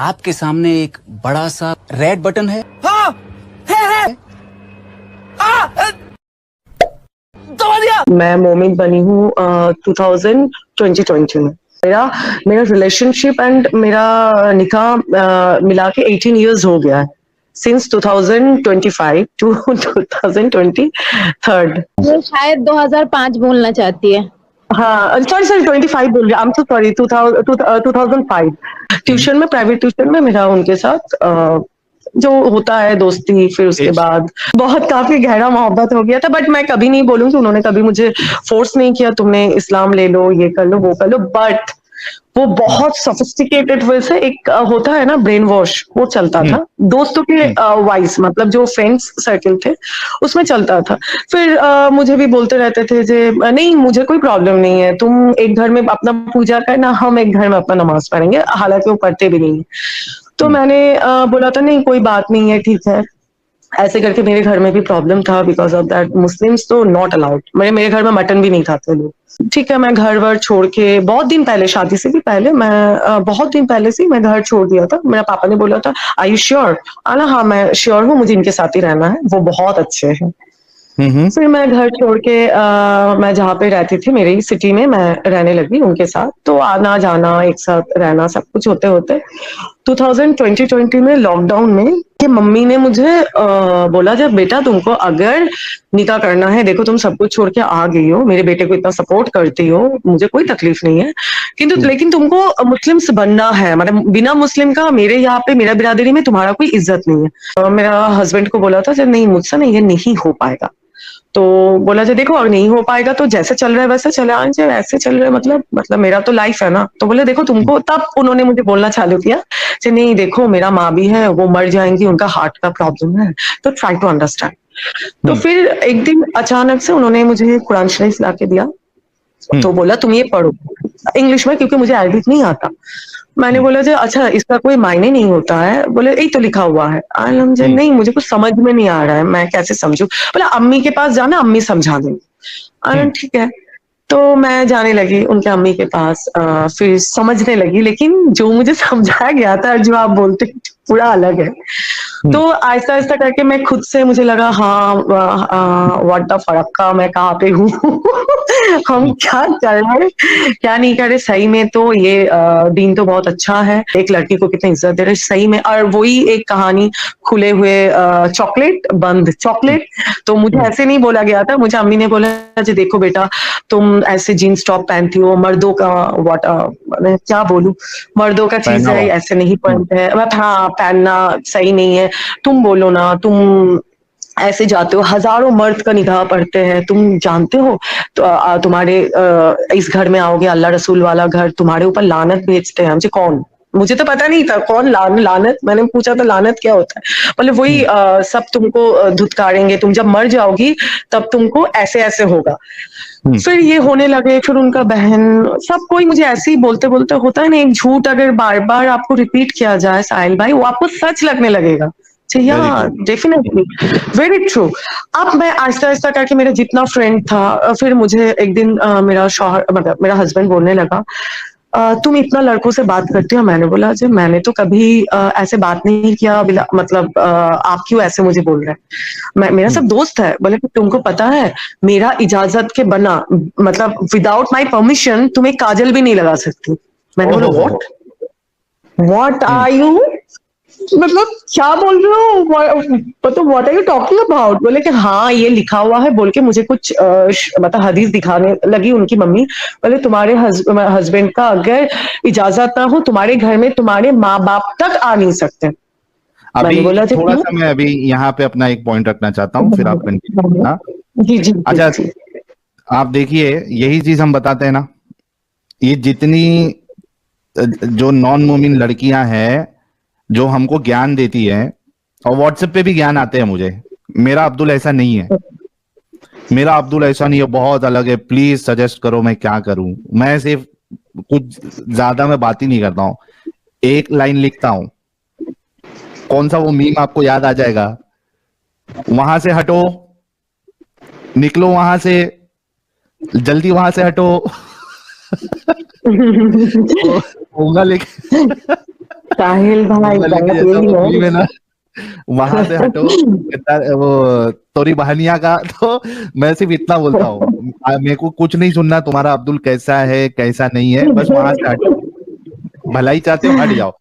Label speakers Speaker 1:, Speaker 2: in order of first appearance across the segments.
Speaker 1: आपके सामने एक बड़ा सा रेड बटन है। हाँ, है। दबा दिया।
Speaker 2: मैं मोमिन बनी हूँ 2020 में। मेरा रिलेशनशिप एंड मेरा निकाह मिला के 18 इयर्स हो गया है, सिंस 2025 टू 2023।
Speaker 3: वो शायद 2005 बोलना चाहती है।
Speaker 2: हाँ सॉरी 25 बोल रही, I am so sorry, 2005। Tuition में, प्राइवेट ट्यूशन में मेरा उनके साथ जो होता है दोस्ती, फिर उसके बाद बहुत काफी गहरा मोहब्बत हो गया था। बट मैं कभी नहीं बोलूंगी, उन्होंने कभी मुझे फोर्स नहीं किया तुमने इस्लाम ले लो, ये कर लो, वो कर लो। बट वो बहुत सोफिस्टिकेटेड वे से एक होता है ना ब्रेन वॉश, वो चलता था दोस्तों के वाइस, मतलब जो फ्रेंड्स सर्कल थे उसमें चलता था। फिर मुझे भी बोलते रहते थे जे नहीं मुझे कोई प्रॉब्लम नहीं है, तुम एक घर में अपना पूजा करना, हम एक घर में अपना नमाज पढ़ेंगे, हालांकि वो पढ़ते भी नहीं है। तो मैंने बोला था नहीं कोई बात नहीं है, ठीक है। ऐसे करके मेरे घर में भी प्रॉब्लम था, बिकॉज ऑफ दैट मुस्लिम्स तो नॉट अलाउड। मेरे घर में मटन भी नहीं खाते लोग। ठीक है, मैं घर वर छोड़ के बहुत दिन पहले, शादी से भी पहले, मैं बहुत दिन पहले से मैं घर छोड़ दिया था। मेरा पापा ने बोला था आई यू श्योर? आना, हाँ मैं श्योर हूँ, मुझे इनके साथ ही रहना है, वो बहुत अच्छे हैं। फिर मैं घर छोड़ के मैं जहाँ पे रहती थी मेरी ही सिटी में मैं रहने लगी उनके साथ। तो आना जाना, एक साथ रहना, सब कुछ होते होते 2020 में लॉकडाउन में कि मम्मी ने मुझे बोला जब बेटा तुमको अगर निकाह करना है, देखो तुम सब कुछ छोड़ के आ गई हो, मेरे बेटे को इतना सपोर्ट करती हो, मुझे कोई तकलीफ नहीं है, किंतु लेकिन तुमको मुस्लिम्स बनना है, मतलब बिना मुस्लिम का मेरे यहाँ पे, मेरा बिरादरी में तुम्हारा कोई इज्जत नहीं है। मेरा हस्बैंड को बोला था नहीं मुझसे नहीं, ये नहीं हो पाएगा। तो बोला जो देखो अगर नहीं हो पाएगा तो जैसे चल रहा है वैसे चले आए, ऐसे चल रहा है मतलब मेरा तो लाइफ है ना। तो बोले देखो तुमको, तब उन्होंने मुझे बोलना चालू किया कि नहीं देखो मेरा माँ भी है, वो मर जाएंगी, उनका हार्ट का प्रॉब्लम है, तो ट्राई टू अंडरस्टैंड। तो फिर एक दिन अचानक से उन्होंने मुझे कुरान शरीफ ला के दिया, तो बोला तुम ये पढ़ो इंग्लिश में, क्योंकि मुझे अरबिक नहीं आता। मैंने बोला जो अच्छा इसका कोई मायने नहीं होता है, बोले यही तो लिखा हुआ है। नहीं मुझे कुछ समझ में नहीं आ रहा है, मैं कैसे समझूं? बोला अम्मी के पास जाना, अम्मी समझा देंगी। ठीक है, तो मैं जाने लगी उनके अम्मी के पास, फिर समझने लगी, लेकिन जो मुझे समझाया गया था जो आप बोलते पूरा अलग है। तो आहिस्ता आहिस्ता करके मैं खुद से, मुझे लगा हाँ व्हाट द फरक का, मैं कहाँ पे हूँ हम क्या कर रहे क्या नहीं कर रहे। सही में तो ये दीन तो बहुत अच्छा है, एक लड़की को कितनी इज्जत दे रहे सही में। और वही एक कहानी, खुले हुए चॉकलेट, बंद चॉकलेट। तो मुझे ऐसे नहीं बोला गया था, मुझे अम्मी ने बोला जी देखो बेटा तुम ऐसे जीन्स टॉप पहनती हो, मर्दों का व्हाट मैं क्या बोलूं, मर्दों का चीज है, ऐसे नहीं पहनते हैं, हाँ पहनना सही नहीं है, तुम बोलो ना, तुम ऐसे जाते हो, हजारों मर्द का निगाह पड़ते हैं, तुम जानते हो तो तुम्हारे इस घर में आओगे, अल्लाह रसूल वाला घर, तुम्हारे ऊपर लानत भेजते हैं। मुझे तो पता नहीं था कौन लानत, मैंने पूछा था लानत क्या होता है, बोले वही सब तुमको धुतकारेंगे, तुम जब मर जाओगी तब तुमको ऐसे ऐसे होगा। फिर ये होने लगे, फिर उनका बहन, सब कोई मुझे ऐसे ही बोलते बोलते, होता है ना एक झूठ अगर बार बार आपको रिपीट किया जाए साहिल भाई, वो आपको सच लगने लगेगा। Definitely very true. अब मैं आहिस्ता आहिस्ता करके, मेरा जितना फ्रेंड था, फिर मुझे एक दिन मेरा शौहर, मतलब मेरा हस्बैंड बोलने लगा तुम इतना लड़कों से बात करती हो। मैंने बोला जी मैंने तो कभी ऐसे बात नहीं किया, मतलब आप क्यों ऐसे मुझे बोल रहे हैं, मेरा सब दोस्त है। बोले तुमको पता है मेरा इजाजत के बना, मतलब विदाउट माई परमिशन तुम एक काजल भी नहीं लगा सकती। मैंने बोला व्हाट आर यू, मतलब क्या बोल रहे हो, मतलब what are you talking about. बोले कि हाँ ये लिखा हुआ है, बोल के मुझे कुछ मतलब हदीस दिखाने लगी उनकी मम्मी। बोले तुम्हारे हस्बैंड का अगर इजाजत ना हो, तुम्हारे घर में तुम्हारे माँ बाप तक आ नहीं सकते।
Speaker 4: अभी बोला थोड़ा सा मैं अभी यहाँ पे अपना एक पॉइंट रखना चाहता हूँ, फिर आप कंटिन्यू करना।
Speaker 2: जी
Speaker 4: अच्छा आप देखिए, यही चीज हम बताते हैं ना, ये जितनी जो नॉन मोमिन लड़कियां हैं जो हमको ज्ञान देती है, और व्हाट्सएप पे भी ज्ञान आते हैं मुझे, मेरा अब्दुल ऐसा नहीं है, मेरा अब्दुल ऐसा नहीं है, बहुत अलग है, प्लीज सजेस्ट करो मैं क्या करूं। मैं सिर्फ कुछ ज्यादा मैं बात ही नहीं करता हूं, एक लाइन लिखता हूं, कौन सा वो मीम आपको याद आ जाएगा, वहां से हटो, निकलो वहां से, जल्दी वहां से हटो होगा, लेकिन
Speaker 2: साहिल भाई बात
Speaker 4: लेकिन ऐसा
Speaker 2: यही
Speaker 4: मूवी
Speaker 2: है।
Speaker 4: में ना, वहां से हटो, वो तोरी बहनिया का, तो मैं सिर्फ इतना बोलता हूँ, मेरे को कुछ नहीं सुनना तुम्हारा अब्दुल कैसा है कैसा नहीं है, बस वहां से हटो, भलाई चाहते हो हट जाओ।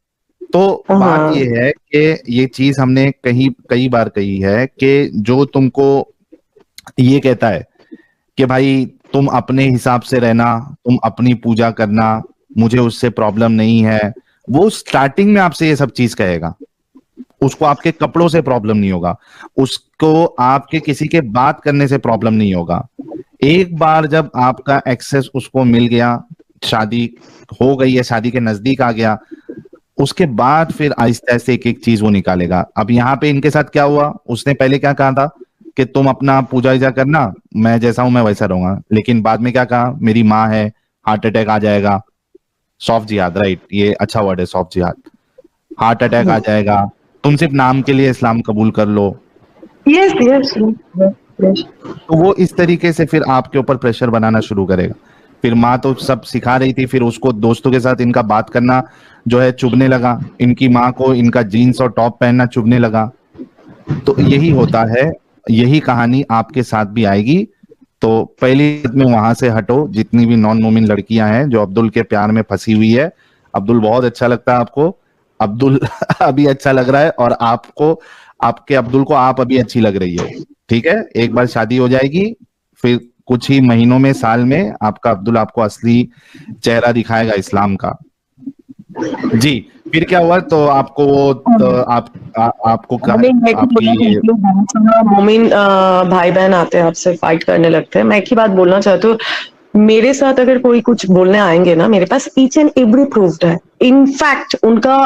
Speaker 4: तो बात
Speaker 2: हाँ,
Speaker 4: ये है कि ये चीज हमने कई बार कही है कि जो तुमको ये कहता है कि भाई तुम अपने हिसाब से रहना, तुम अपनी पूजा करना, मुझे उससे प्रॉब्लम नहीं है, वो स्टार्टिंग में आपसे ये सब चीज कहेगा। उसको आपके कपड़ों से प्रॉब्लम नहीं होगा, उसको आपके किसी के बात करने से प्रॉब्लम नहीं होगा। एक बार जब आपका एक्सेस उसको मिल गया, शादी हो गई है, शादी के नजदीक आ गया, उसके बाद फिर आहिस्ता आहिस्ता एक एक चीज वो निकालेगा। अब यहाँ पे इनके साथ क्या हुआ, उसने पहले क्या कहा था कि तुम अपना पूजा वूजा करना, मैं जैसा हूं मैं वैसा रहूंगा, लेकिन बाद में क्या कहा, मेरी माँ है, हार्ट अटैक आ जाएगा, सॉफ्ट जिहाद, राइट, ये अच्छा वर्ड है सॉफ्ट जिहाद, हार्ट अटैक आ जाएगा, तुम सिर्फ नाम के लिए इस्लाम कबूल कर लो।
Speaker 2: Yes yes yes.
Speaker 4: तो वो इस तरीके से फिर आपके ऊपर प्रेशर बनाना शुरू करेगा। फिर माँ तो सब सिखा रही थी, फिर उसको दोस्तों के साथ इनका बात करना जो है चुभने लगा, इनकी माँ को इनका जीन्स और टॉप पहनना चुभने लगा। तो यही होता है, यही कहानी आपके साथ भी आएगी। तो पहली में वहां से हटो, जितनी भी नॉन मोमिन लड़कियां हैं जो अब्दुल के प्यार में फंसी हुई है। अब्दुल बहुत अच्छा लगता है आपको, अब्दुल अभी अच्छा लग रहा है, और आपको, आपके अब्दुल को आप अभी अच्छी लग रही है, ठीक है। एक बार शादी हो जाएगी, फिर कुछ ही महीनों में, साल में, आपका अब्दुल आपको असली चेहरा दिखाएगा इस्लाम का। जी, फिर क्या हुआ, तो आपको वो तो आपको आपकी
Speaker 2: मोमिन भाई बहन आते हैं आपसे फाइट करने लगते हैं। मैं एक ही बात बोलना चाहती हूँ, मेरे साथ अगर कोई कुछ बोलने आएंगे ना, मेरे पास ईच एंड एवरी प्रूफ्ड है। इनफैक्ट उनका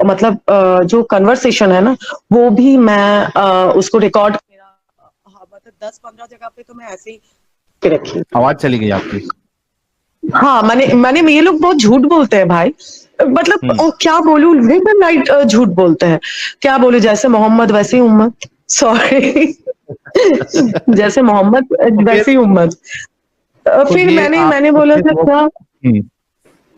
Speaker 2: मतलब जो कन्वर्सेशन है ना, वो भी मैं उसको रिकॉर्ड, हाँ, मतलब 10-15 जगह पे तो मैं ऐसे ही रखी।
Speaker 4: आवाज चली गई आपकी।
Speaker 2: हाँ, मैंने ये लोग बहुत झूठ बोलते हैं भाई, मतलब क्या बोलूं, लेट एंड नाइट झूठ बोलते हैं। क्या बोलूं, जैसे मोहम्मद वैसी उम्मत, सॉरी जैसे मोहम्मद वैसी उम्मत।
Speaker 4: तो
Speaker 2: फिर
Speaker 4: ये
Speaker 2: मैंने बोला था क्या,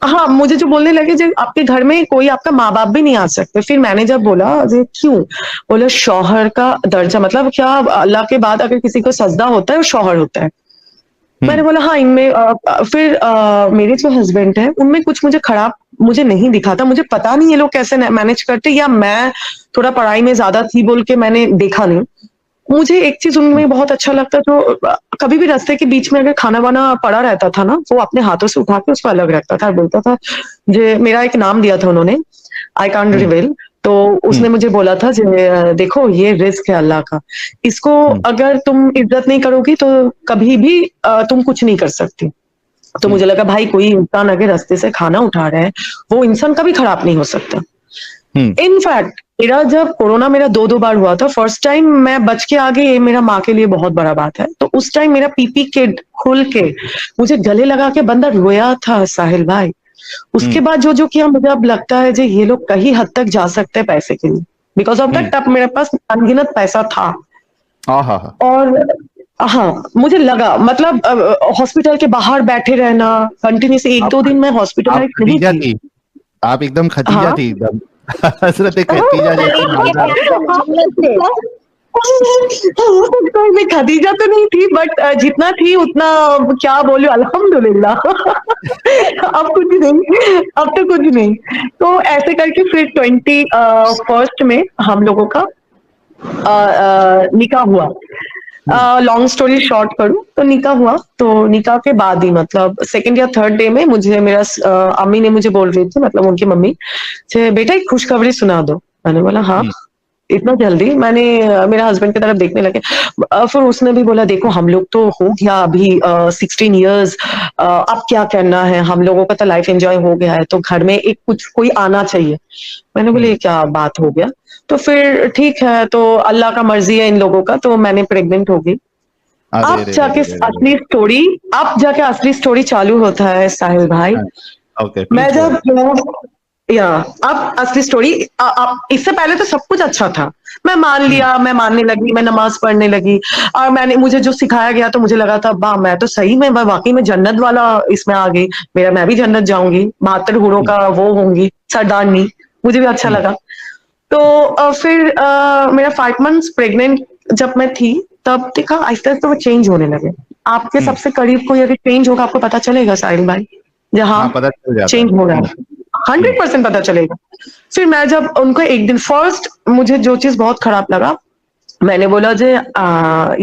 Speaker 2: हाँ, मुझे जो बोलने लगे, जब आपके घर में कोई आपका माँ बाप भी नहीं आ सकते। फिर मैंने जब बोला अरे क्यों, बोला शौहर का दर्जा, मतलब क्या अल्लाह के बाद अगर किसी को सजदा होता है वो शौहर होता है। मैंने बोला हाँ, इनमें फिर मेरे जो हस्बैंड है उनमें कुछ मुझे खराब मुझे नहीं दिखा था। मुझे पता नहीं ये लोग कैसे मैनेज करते, या मैं थोड़ा पढ़ाई में ज्यादा थी बोल के मैंने देखा नहीं। मुझे एक चीज उनमें बहुत अच्छा लगता, जो कभी भी रास्ते के बीच में अगर खाना वाना पड़ा रहता था ना, वो अपने हाथों से उठा के उसको अलग रखता था, बोलता था, जो मेरा एक नाम दिया था उन्होंने, आई कांट रिवील, तो उसने मुझे बोला था देखो ये रिस्क है अल्लाह का, इसको अगर तुम इज्जत नहीं करोगी तो कभी भी तुम कुछ नहीं कर सकती। तो मुझे लगा भाई कोई इंसान अगर रास्ते से खाना उठा रहा है, वो इंसान कभी खराब नहीं हो सकता। इनफैक्ट मेरा जब कोरोना मेरा 2 बार हुआ था, फर्स्ट टाइम मैं बच के आ गई, ये मेरा माँ के लिए बहुत बड़ा बात है। तो उस टाइम मेरा पीपी किट खुल के मुझे गले लगा के बंदा रोया था साहिल भाई। उसके बाद जो जो किया, मुझे अब लगता है जो ये लोग कहीं हद तक जा सकते हैं पैसे के लिए, बिकॉज ऑफ दैट तब मेरे पास अनगिनत पैसा था। और हाँ, मुझे लगा मतलब हॉस्पिटल के बाहर बैठे रहना कंटिन्यूस, 1-2 दिन मैं हॉस्पिटलाइज नहीं थी।
Speaker 4: आप एकदम खतीजा थी, एकदम हजरत खतीजा जैसी।
Speaker 2: मैं खदीजा तो नहीं थी, बट जितना थी उतना, क्या बोलूं, अल्हम्दुलिल्लाह अब कुछ नहीं, अब तो कुछ नहीं। तो ऐसे करके फिर 21st में हम लोगों का निकाह हुआ। लॉन्ग स्टोरी शॉर्ट करूं तो निकाह हुआ, तो निकाह के बाद ही मतलब सेकंड या थर्ड डे में मुझे मेरा अम्मी ने मुझे बोल रही थी, मतलब उनकी मम्मी, बेटा एक खुशखबरी सुना दो। मैंने बोला हाँ, इतना जल्दी, मैंने मेरा हस्बैंड की तरफ देखने लगे। फिर उसने भी बोला देखो हम लोग तो हो गया अभी 16 इयर्स, अब क्या करना है, हम लोगों का तो लाइफ एंजॉय हो गया है, तो घर में एक कुछ कोई आना चाहिए। मैंने बोले क्या बात हो गया, तो फिर ठीक है, तो अल्लाह का मर्जी है इन लोगों का, तो मैंने प्रेग्नेंट हो गई। अब जाके असली स्टोरी चालू होता है साहिल भाई। मैं जब अब असली स्टोरी, इससे पहले तो सब कुछ अच्छा था, मैं मान लिया, मैं मानने लगी, मैं नमाज पढ़ने लगी, और मुझे जो सिखाया गया तो मुझे लगा था वाह, मैं तो सही में वाकई में जन्नत वाला इसमें आ गई, मैं भी जन्नत जाऊंगी, 72 हूरों का वो होंगी सरदारनी, मुझे भी अच्छा लगा। तो फिर मेरा 5 मंथ्स प्रेग्नेंट जब मैं थी, तब देखा आहिस्ता आहिस्ता वो चेंज होने लगे। आपके सबसे करीब कोई अगर चेंज होगा, आपको पता चलेगा साहिल भाई, जहाँ
Speaker 4: हाँ, पता चल जाता
Speaker 2: चेंज
Speaker 4: है।
Speaker 2: हो रहा है 100% पता चलेगा। फिर मैं जब उनको एक दिन फर्स्ट, मुझे जो चीज बहुत खराब लगा, मैंने बोला जे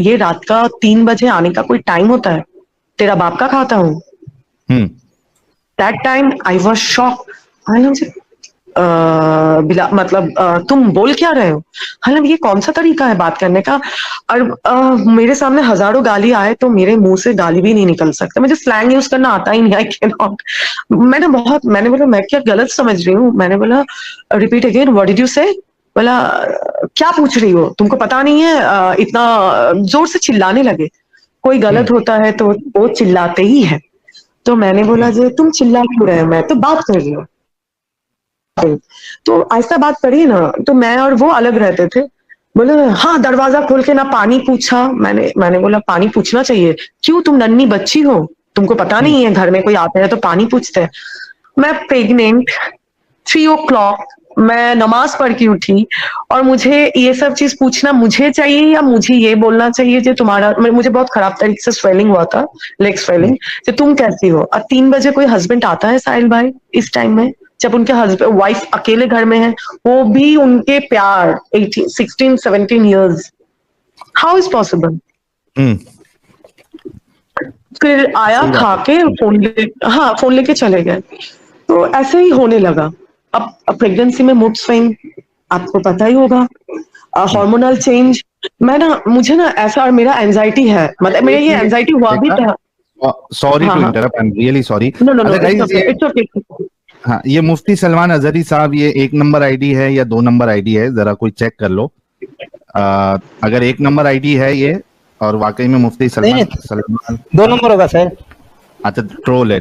Speaker 2: ये रात का 3 बजे आने का कोई टाइम होता है, तेरा बाप का खाता हूँ।
Speaker 4: Hmm.
Speaker 2: That time I was shock. मतलब तुम बोल क्या रहे हो? मतलब ये कौन सा तरीका है बात करने का? और मेरे सामने हजारों गाली आए तो मेरे मुंह से गाली भी नहीं निकल सकता। मुझे स्लैंग यूज करना आता ही नहीं, आई कैन नॉट। मैंने बोला मैं क्या गलत समझ रही हूँ? मैंने बोला repeat again, what did you से? बोला क्या पूछ रही हो, तुमको पता नहीं है? इतना जोर से चिल्लाने लगे। कोई गलत होता है तो वो चिल्लाते ही है। तो मैंने बोला जो तुम चिल्ला क्यों रहे हो, मैं तो बात कर रही हूँ। तो ऐसा बात करी ना, तो मैं और वो अलग रहते थे। बोले हाँ, दरवाजा खोल के ना पानी पूछा। मैंने बोला पानी पूछना चाहिए, क्यों तुम नन्ही बच्ची हो, तुमको पता नहीं है घर में कोई आता है तो पानी पूछते हैं? मैं प्रेग्नेंट, 3 o'clock, मैं नमाज पढ़ के उठी और मुझे ये सब चीज पूछना मुझे चाहिए या मुझे ये बोलना चाहिए जो तुम्हारा, मुझे बहुत खराब तरीके से स्वेलिंग हुआ था, लेग स्वेलिंग, जो तुम कैसी हो? और 3 बजे कोई हस्बैंड आता है साहिल भाई इस टाइम में, जब उनके हस्बैंड वाइफ अकेले घर में है, वो भी उनके प्यार 16-17 ईयर्स, हाउ इज पॉसिबल? फिर आया, खा के फोन लेके चले गए। तो ऐसे ही होने लगा। अब प्रेगनेंसी में मूड स्विंग आपको पता ही होगा, हार्मोनल चेंज। मुझे ना ऐसा, और मेरा एंजाइटी है, मतलब मेरा ये एंजाइटी हुआ भी था।
Speaker 4: Sorry to interrupt, I am really sorry.
Speaker 2: No, it's okay.
Speaker 4: हाँ, ये मुफ्ती सलमान अजहरी साहब, ये 1 नंबर आईडी है या 2 नंबर आईडी है, जरा कोई चेक कर लो। अगर 1 नंबर आईडी है ये, और वाकई में मुफ्ती सलमान
Speaker 1: 2 नंबर होगा सर।
Speaker 4: अच्छा, ट्रोल है,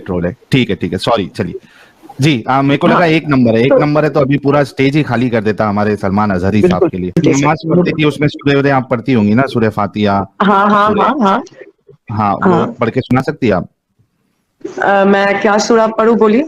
Speaker 4: ठीक है, सॉरी, चलिए जी। मेरे को लगा 1 नंबर है, 1 नंबर है तो अभी पूरा स्टेज ही खाली कर देता हमारे सलमान अजहरी साहब के लिए। नमाज पढ़ती थी, उसमें सूरह उदय आप पढ़ती होंगी ना, सूरह फातिहा? हाँ, वो पढ़ के सुना सकती है आप?
Speaker 2: मैं क्या सूरा पढ़ूं, बोलिए।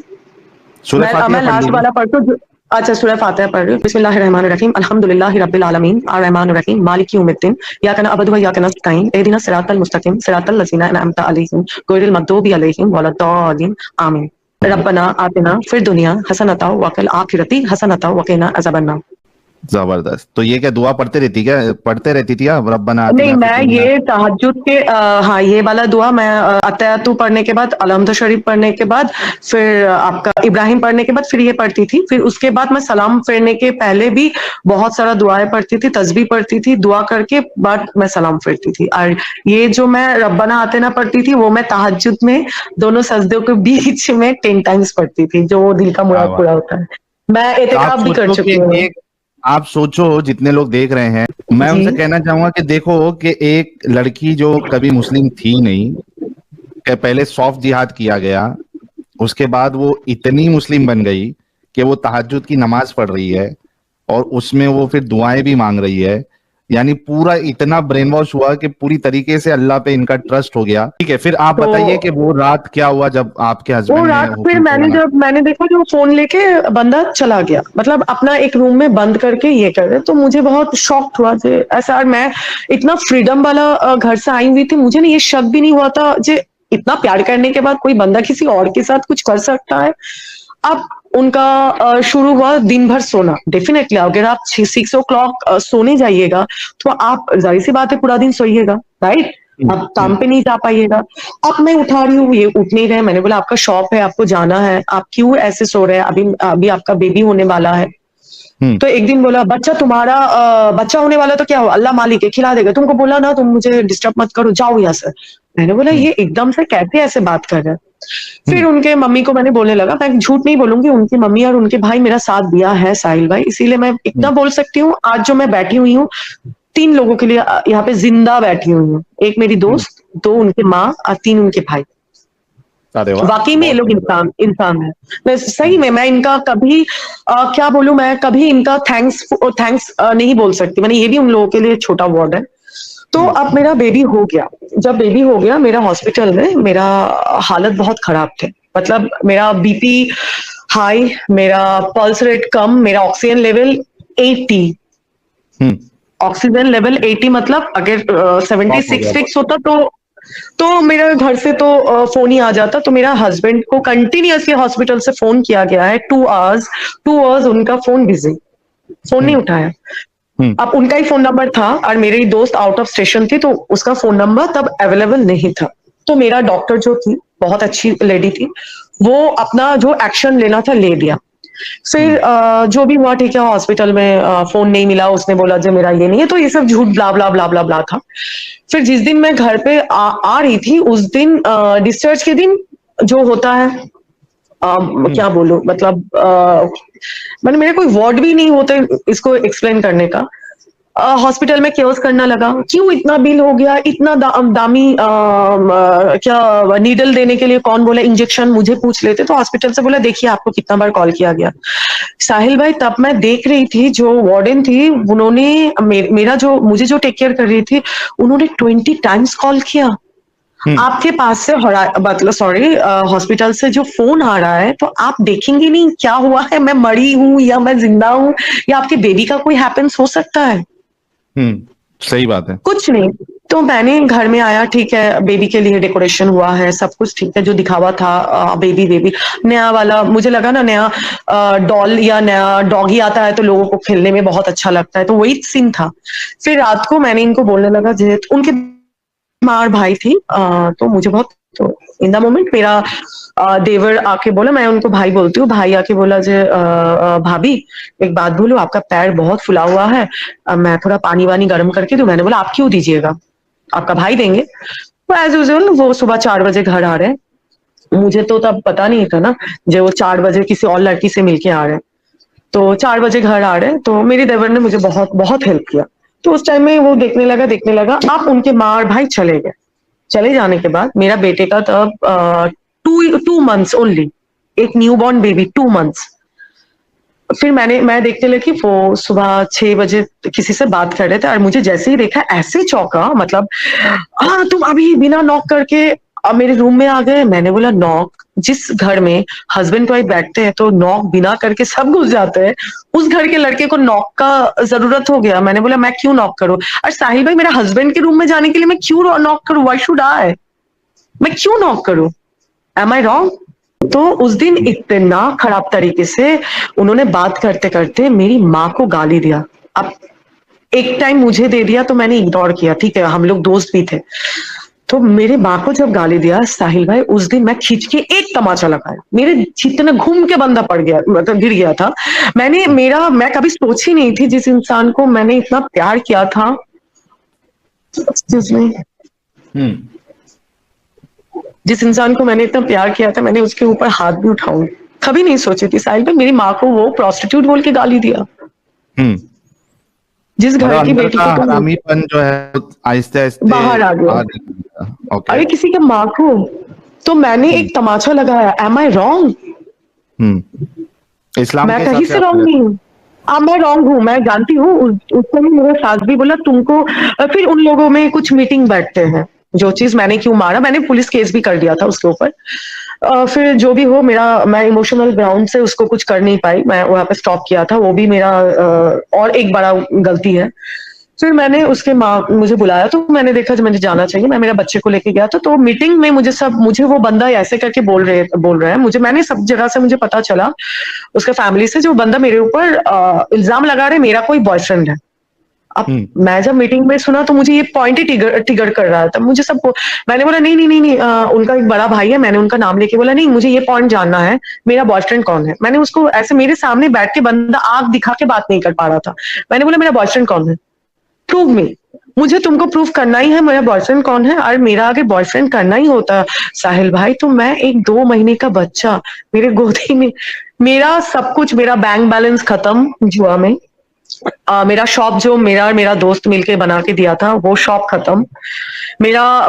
Speaker 2: मैं लास्ट वाला पढ़ूं? अच्छा, सूरह फातिहा पढ़ रही हूँ। बिस्मिल्लाहिर्रहमानिर्रहीम, अल्हम्दुलिल्लाहि रब्बिल आलमीन, अर्रहमानिर्रहीम, मालिकि यौमिद्दीन, इय्याका नअबुदु व इय्याका नस्तईन, इहदिनस सिरातल मुस्तकीम, सिरातल लज़ीना अनअमता अलैहिम, गैरिल मग़दूबि अलैहिम वलद्दालिन, आमीन। रब्बना आतिना फिर दुनिया हसनता व फिल आखिरती हसनता व क़िना अज़ाबन्नार।
Speaker 4: जबरदस्त। तो ये क्या दुआ पढ़ते रहती थी आप, रब्बना?
Speaker 2: नहीं, मैं ये तहज्जुद के हाँ, ये वाला दुआ मैं अत्तयातु पढ़ने के बाद, अलहम्द शरीफ पढ़ने के बाद, फिर आपका इब्राहिम पढ़ने के बाद फिर ये पढ़ती थी। फिर उसके बाद मैं सलाम फेरने के पहले भी बहुत सारा दुआएं पढ़ती थी, तस्बीह पढ़ती थी, दुआ करके बाद मैं सलाम फेरती थी। और ये जो मैं रब्बना आतिना पढ़ती थी, वो मैं तहज्जुद में दोनों सजदों के बीच में 10 टाइम्स पढ़ती थी, जो दिल का मुराद पूरा होता है। मैं एतिकाफ भी कर चुकी हूँ।
Speaker 4: आप सोचो, जितने लोग देख रहे हैं, मैं उनसे कहना चाहूंगा कि देखो कि एक लड़की जो कभी मुस्लिम थी नहीं, कि पहले सॉफ्ट जिहाद किया गया, उसके बाद वो इतनी मुस्लिम बन गई कि वो तहज्जुद की नमाज पढ़ रही है और उसमें वो फिर दुआएं भी मांग रही है। यानी पूरा इतना ब्रेन वॉश हुआ कि पूरी तरीके से अल्लाह पे इनका ट्रस्ट हो गया। ठीक है, फिर आप बताइए कि वो रात क्या हुआ जब आपके हस्बैंड
Speaker 2: वो रात फिर मैंने देखा जो फोन लेके बंदा चला गया, मतलब अपना एक रूम में बंद करके ये कर रहे, तो मुझे बहुत शॉक हुआ जे ऐसा। मैं इतना फ्रीडम वाला घर से आई हुई थी, मुझे ना ये शक भी नहीं हुआ था जे इतना प्यार करने के बाद कोई बंदा किसी और के साथ कुछ कर सकता है। अब उनका शुरू हुआ दिन भर सोना। डेफिनेटली अगर आप 6 o'clock सोने जाइएगा तो आप, जाहिर सी बात है, पूरा दिन सोइएगा, राइट? आप काम पे नहीं जा पाइएगा। अब मैं उठा रही हूँ, ये उठ नहीं रहे। मैंने बोला आपका शॉप है, आपको जाना है, आप क्यों ऐसे सो रहे हैं? अभी आपका बेबी होने वाला है। तो एक दिन बोला बच्चा तुम्हारा बच्चा होने वाला, तो क्या हो, अल्लाह मालिक है, खिला देगा। तुमको बोला ना तुम मुझे डिस्टर्ब मत करो, जाओ यहाँ से। मैंने बोला ये एकदम से कैसे ऐसे बात कर रहे हैं? फिर उनके मम्मी को मैंने बोलने लगा, मैं झूठ नहीं बोलूंगी, उनकी मम्मी और उनके भाई मेरा साथ दिया है साहिल भाई, इसीलिए मैं इतना बोल सकती हूँ। आज जो मैं बैठी हुई हूँ 3 लोगों के लिए यहाँ पे जिंदा बैठी हुई हूँ। एक मेरी दोस्त, 2 उनके माँ और 3 उनके भाई। वाकई में ये लोग इंसान है। मैं सही में, मैं इनका कभी क्या बोलूं, मैं कभी इनका थैंक्स नहीं बोल सकती। मैंने ये भी उन लोगों के लिए छोटा वर्ड है। तो अब मेरा बेबी हो गया। जब बेबी हो गया, मेरा हॉस्पिटल में मेरा हालत बहुत खराब थे। मतलब मेरा बीपी हाई, मेरा पल्स रेट कम, मेरा ऑक्सीजन लेवल 80।
Speaker 4: हम्म।
Speaker 2: ऑक्सीजन लेवल 80 मतलब अगर
Speaker 4: Stop हो
Speaker 2: 76
Speaker 4: गया
Speaker 2: फिक्स होता तो मेरा घर से तो फोन ही आ जाता। तो मेरा हस्बैंड को कंटिन्यूअसली हॉस्पिटल से फोन किया गया है 2 आवर्स उनका फोन बिजी, फोन नहीं उठाया।
Speaker 4: हम्म।
Speaker 2: अब उनका ही फोन नंबर था और मेरी दोस्त आउट ऑफ स्टेशन थी तो उसका फोन नंबर तब अवेलेबल नहीं था। तो मेरा डॉक्टर जो थी, बहुत अच्छी लेडी थी, वो अपना जो एक्शन लेना था ले लिया। फिर जो भी हुआ ठीक है, हॉस्पिटल में फोन नहीं मिला, उसने बोला जो मेरा ये नहीं है, तो ये सब झूठ ब्ला ब्ला ब्ला ब्ला ब्ला था। फिर जिस दिन मैं घर पे आ रही थी उस दिन डिस्चार्ज के दिन जो होता है क्या बोलूं, मतलब मैंने मेरे कोई वर्ड भी नहीं होते इसको एक्सप्लेन करने का। हॉस्पिटल में केओस करना लगा, क्यों इतना बिल हो गया, इतना दामी क्या नीडल देने के लिए कौन बोला, इंजेक्शन मुझे पूछ लेते। तो हॉस्पिटल से बोला देखिए आपको कितना बार कॉल किया गया। साहिल भाई तब मैं देख रही थी जो वार्डन थी, उन्होंने मेरा जो मुझे जो टेक केयर कर रही थी, उन्होंने 20 टाइम्स कॉल किया। आपके पास से मतलब सॉरी हॉस्पिटल से जो फोन आ रहा है तो आप देखेंगे नहीं क्या हुआ है, मैं मरी हूं या मैं जिंदा हूं या आपके बेबी का कोई हैपेंस हो सकता है।
Speaker 4: सही बात है।
Speaker 2: कुछ नहीं। तो मैंने घर में आया, ठीक है बेबी के लिए डेकोरेशन हुआ है, सब कुछ ठीक है, जो दिखावा था बेबी नया वाला, मुझे लगा ना नया डॉल या नया डॉगी आता है तो लोगों को खेलने में बहुत अच्छा लगता है, तो वही सीन था। फिर रात को मैंने इनको बोलने लगा, जेहेतु उनके माँ और भाई थी तो मुझे बहुत, तो इन द मोमेंट मेरा देवर आके बोला, मैं उनको भाई बोलती हूँ, भाई आके बोला जे भाभी एक बात बोलूं, आपका पैर बहुत फुला हुआ है, मैं थोड़ा पानी वानी गर्म करके दूं। मैंने बोला आप क्यों दीजिएगा, आपका भाई देंगे। तो एज यूजुअल वो सुबह 4 बजे घर आ रहे हैं, मुझे तो तब पता नहीं था ना जो वो 4 बजे किसी और लड़की से मिलके आ रहे हैं। तो 4 बजे घर आ रहे हैं, तो मेरे देवर ने मुझे बहुत बहुत हेल्प किया। तो उस टाइम में वो देखने लगा, अब उनके माँ और भाई चले गए। चले जाने के बाद मेरा बेटे का तब 2 मंथ्स ओनली, एक न्यू बॉर्न बेबी 2 मंथ्स। फिर मैं देखने लगी वो सुबह 6 बजे किसी से बात कर रहे थे और मुझे जैसे ही देखा ऐसे चौंका, मतलब तुम अभी बिना नॉक करके मेरे रूम में आ गए। मैंने बोला नॉक, जिस घर में हस्बैंड वाइफ बैठते हैं तो नॉक बिना करके सब घुस जाते हैं, उस घर के लड़के को नॉक का जरूरत हो गया। मैंने बोला मैं क्यों नॉक करूं, और साहिल भाई मेरा हस्बैंड के रूम में जाने के लिए मैं क्यों नॉक करूं, व्हाई शुड आई, मैं क्यों नॉक करूं, एम आई रॉन्ग। तो उस दिन इतना खराब तरीके से उन्होंने बात करते करते मेरी माँ को गाली दिया। अब एक टाइम मुझे दे दिया तो मैंने इग्नोर किया, ठीक है हम लोग दोस्त भी थे। तो मेरे माँ को जब गाली दिया साहिल भाई, उस दिन मैं खींच के एक तमाचा लगाया, मेरे जितना घूम के बंदा पड़ गया, मतलब गिर गया था। मैं कभी सोची नहीं थी जिस इंसान को मैंने इतना प्यार किया था, जिस इंसान को मैंने इतना प्यार किया था, मैंने उसके ऊपर हाथ भी उठाऊं कभी नहीं सोची थी। साहिल भाई मेरी माँ को वो प्रोस्टिट्यूट बोल के गाली दिया। जिस घर की बेटी को
Speaker 4: हरामीपन जो है आहिस्ते आहिस्ते
Speaker 2: बाहर आ गया। अरे किसी के माँ को, तो मैंने एक तमाचा लगाया, एम आई रॉन्ग,
Speaker 4: इस्लाम
Speaker 2: मैं
Speaker 4: के
Speaker 2: कहीं
Speaker 4: हिसाब
Speaker 2: से रॉन्ग नहीं हूँ। अब मैं रॉन्ग हूँ, मैं जानती हूँ। उस समय मेरे सास भी बोला तुमको, फिर उन लोगों में कुछ मीटिंग बैठते हैं, जो चीज मैंने क्यों मारा, मैंने पुलिस केस भी कर दिया था उसके ऊपर। फिर जो भी हो, मैं इमोशनल ग्राउंड से उसको कुछ कर नहीं पाई, मैं वहां पे स्टॉप किया था, वो भी मेरा और एक बड़ा गलती है। फिर मैंने उसके माँ मुझे बुलाया तो मैंने देखा जब मुझे जाना चाहिए, मैं मेरा बच्चे को लेके गया था। तो मीटिंग में मुझे वो बंदा ऐसे करके बोल रहा है, मैंने सब जगह से मुझे पता चला उसके फैमिली से, जो बंदा मेरे ऊपर इल्जाम लगा रहे मेरा कोई बॉयफ्रेंड है। अब मैं जब मीटिंग में सुना तो मुझे ये पॉइंट ही ट्रिगर कर रहा था। मुझे सबको मैंने बोला नहीं नहीं नहीं नहीं, उनका एक बड़ा भाई है, मैंने उनका नाम लेके बोला नहीं मुझे ये पॉइंट जानना है, मेरा बॉयफ्रेंड कौन है। मैंने उसको ऐसे मेरे सामने बैठ के, बंदा आंख दिखा के बात नहीं कर पा रहा था, मैंने बोला मेरा बॉयफ्रेंड कौन है, प्रूव मी, मुझे तुमको प्रूव करना ही है मेरा बॉयफ्रेंड कौन है। और मेरा अगर बॉयफ्रेंड करना ही होता साहिल भाई, तो मैं एक 2 महीने का बच्चा मेरे गोदी में, मेरा सब कुछ, मेरा बैंक बैलेंस खत्म जुआ में, मेरा शॉप जो मेरा दोस्त मिलके बना के दिया था वो शॉप खत्म,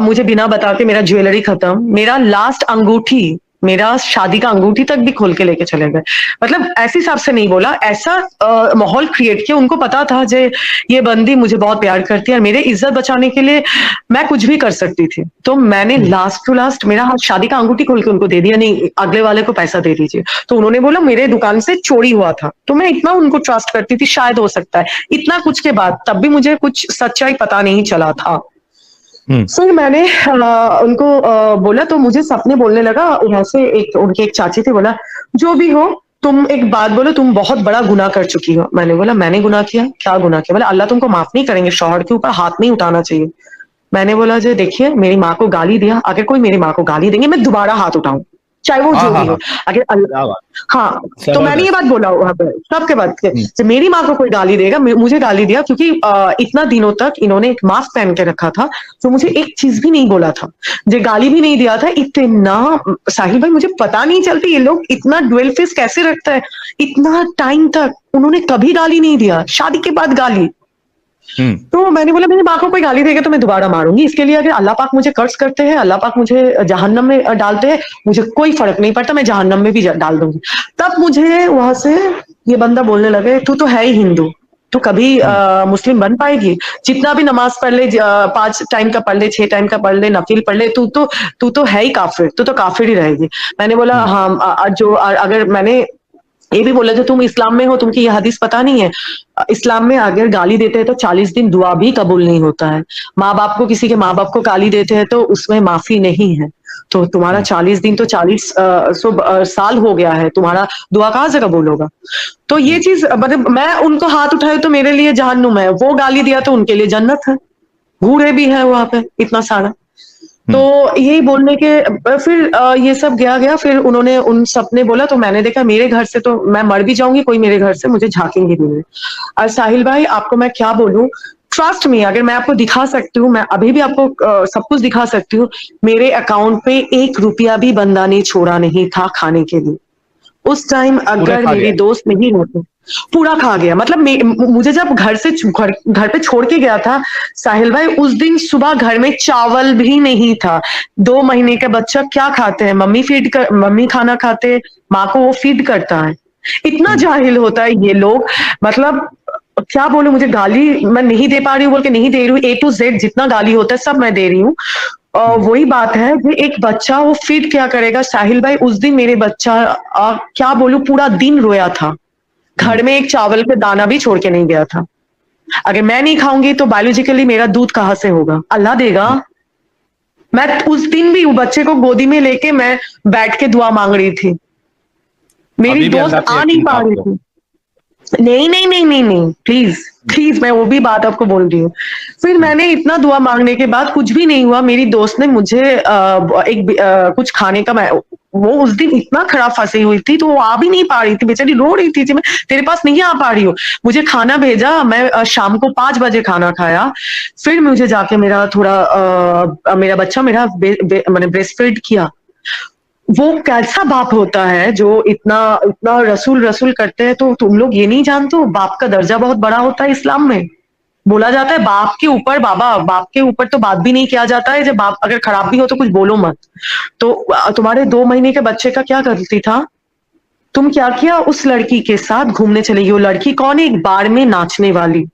Speaker 2: मुझे बिना बता के मेरा ज्वेलरी खत्म, मेरा लास्ट अंगूठी मेरा शादी का अंगूठी तक भी खोल के लेके चले गए। मतलब ऐसे हिसाब से नहीं बोला, ऐसा माहौल क्रिएट किया। उनको पता था जे ये बंदी मुझे बहुत प्यार करती है और मेरे इज्जत बचाने के लिए मैं कुछ भी कर सकती थी। तो मैंने लास्ट टू लास्ट मेरा शादी का अंगूठी खोल के उनको दे दिया, नहीं अगले वाले को पैसा दे दीजिए। तो उन्होंने बोला मेरे दुकान से चोरी हुआ था। तो मैं इतना उनको ट्रस्ट करती थी, शायद हो सकता है इतना कुछ के बाद तब भी मुझे कुछ सच्चाई पता नहीं चला था। फिर मैंने उनको बोला, तो मुझे सपने बोलने लगा। यहाँ से उनके एक चाची थे, बोला जो भी हो तुम एक बात बोलो, तुम बहुत बड़ा गुनाह कर चुकी हो। मैंने बोला मैंने गुनाह किया? क्या गुनाह किया? बोला अल्लाह तुमको माफ नहीं करेंगे, शौहर के ऊपर हाथ नहीं उठाना चाहिए। मैंने बोला जो देखिए मेरी माँ को गाली दिया, अगर कोई मेरी माँ को गाली देंगे मैं दोबारा हाथ उठाऊं, चाहे वो जो भी हो। अगर हाँ, तो मैंने ये बात बोला वहां पर सबके बाद, जब मेरी माँ को कोई गाली देगा, मुझे गाली दिया, क्योंकि इतना दिनों तक इन्होंने एक मास्क पहन के रखा था, तो मुझे एक चीज भी नहीं बोला था, जो गाली भी नहीं दिया था। इतना साहिल भाई मुझे पता नहीं चलती ये लोग इतना ड्वेल फेस कैसे रखता है। इतना टाइम तक उन्होंने कभी गाली नहीं दिया, शादी के बाद गाली। तो मैंने बोला मेरी माँ को कोई गाली देगा तो मैं दोबारा मारूंगी, इसके लिए अगर अल्लाह पाक मुझे कर्ज करते हैं, अल्लाह पाक मुझे जहन्नम में डालते हैं, मुझे कोई फर्क नहीं पड़ता, मैं जहन्नम में भी डाल दूंगी। तब मुझे वहां से ये बंदा बोलने लगे तू तो है ही हिंदू, तू कभी मुस्लिम बन पाएगी? जितना भी नमाज पढ़ ले, 5 टाइम का पढ़ ले, 6 टाइम का पढ़ ले, नफिल पढ़ ले, तू तो है ही काफिर, तू तो काफिर ही रहेगी। मैंने बोला हाँ, जो अगर मैंने ये भी बोला जो तुम इस्लाम में हो, तुमकी ये हदीस पता नहीं है, इस्लाम में अगर गाली देते हैं तो 40 दिन दुआ भी कबूल नहीं होता है। माँ बाप को, किसी के माँ बाप को गाली देते हैं तो उसमें माफी नहीं है। तो तुम्हारा 40 दिन तो 40 साल हो गया है, तुम्हारा दुआ कहाँ से कबूल होगा? तो ये चीज मतलब मैं उनको हाथ उठाए तो मेरे लिए जहन्नुम है, वो गाली दिया तो उनके लिए जन्नत है, बूढ़े भी है वहां पे इतना सारा। तो यही बोलने के फिर ये सब गया। फिर उन्होंने उन सब ने बोला, तो मैंने देखा मेरे घर से तो मैं मर भी जाऊंगी, कोई मेरे घर से मुझे झांकेंगे भी नहीं। और साहिल भाई आपको मैं क्या बोलूं, ट्रस्ट मी, अगर मैं आपको दिखा सकती हूँ, मैं अभी भी आपको सब कुछ दिखा सकती हूँ, मेरे अकाउंट पे 1 रुपया भी बंदा ने छोड़ा नहीं था खाने के लिए। उस टाइम अगर मेरे दोस्त नहीं होते, पूरा खा गया। मतलब मुझे जब घर पे छोड़ के गया था साहिल भाई, उस दिन सुबह घर में चावल भी नहीं था। 2 महीने का बच्चा क्या खाते हैं? मम्मी खाना खाते, माँ को वो फीड करता है। इतना जाहिल होता है ये लोग। मतलब क्या बोलूं, मुझे गाली मैं नहीं दे पा रही हूँ बोल के नहीं दे रही हूँ, A to Z जितना गाली होता है सब मैं दे रही हूँ। वही बात है, एक बच्चा वो फीड क्या करेगा साहिल भाई। उस दिन मेरे बच्चा क्या बोलूं, पूरा दिन रोया था, घर में एक चावल का दाना भी छोड़ के नहीं गया था। अगर मैं नहीं खाऊंगी तो बायोलॉजिकली मेरा दूध कहाँ से होगा? अल्लाह देगा। मैं उस दिन भी बच्चे को गोदी में लेके मैं बैठ के दुआ मांग रही थी, मेरी दोस्त आ नहीं पा रही थी। नहीं, प्लीज मैं वो भी बात आपको बोल रही हूँ। फिर मैंने इतना दुआ मांगने के बाद कुछ भी नहीं हुआ। मेरी दोस्त ने मुझे कुछ खाने का, मैं वो उस दिन इतना खराब फंसी हुई थी तो वो आ भी नहीं पा रही थी, बेचारी रो रही थी मैं तेरे पास नहीं आ पा रही हूँ। मुझे खाना भेजा, मैं शाम को 5 बजे खाना खाया। फिर मुझे जाके मेरा थोड़ा मेरा बच्चा मेरा मैंने ब्रेस्ट फीड किया। वो कैसा बाप होता है जो इतना इतना रसूल करते हैं? तो तुम लोग ये नहीं जानते हो, बाप का दर्जा बहुत बड़ा होता है इस्लाम में। बोला जाता है बाप के ऊपर, बाप के ऊपर तो बात भी नहीं किया जाता है, जब बाप अगर खराब भी हो तो कुछ बोलो मत। तो तुम्हारे 2 महीने के बच्चे का क्या गलती था? तुम क्या किया? उस लड़की के साथ घूमने चले गई। वो लड़की कौन है? एक बार में नाचने वाली।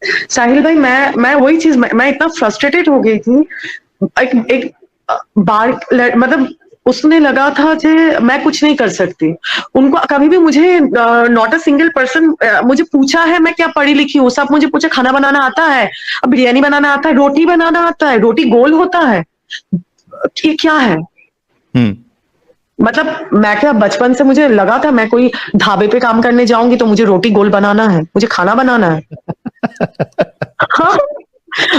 Speaker 2: साहिल भाई मैं वही चीज, मैं इतना फ्रस्ट्रेटेड हो गई थी। एक बार मतलब उसने लगा था कि मैं कुछ नहीं कर सकती। उनको कभी भी मुझे नॉट अ सिंगल पर्सन मुझे पूछा है मैं क्या पढ़ी लिखी हूँ, सब मुझे पूछा खाना बनाना आता है, बिरयानी बनाना आता है, रोटी बनाना आता है, रोटी गोल होता है, ये क्या है? मतलब मैं क्या, बचपन से मुझे लगा था मैं कोई ढाबे पे काम करने जाऊंगी तो मुझे रोटी गोल बनाना है, मुझे खाना बनाना है। हाँ,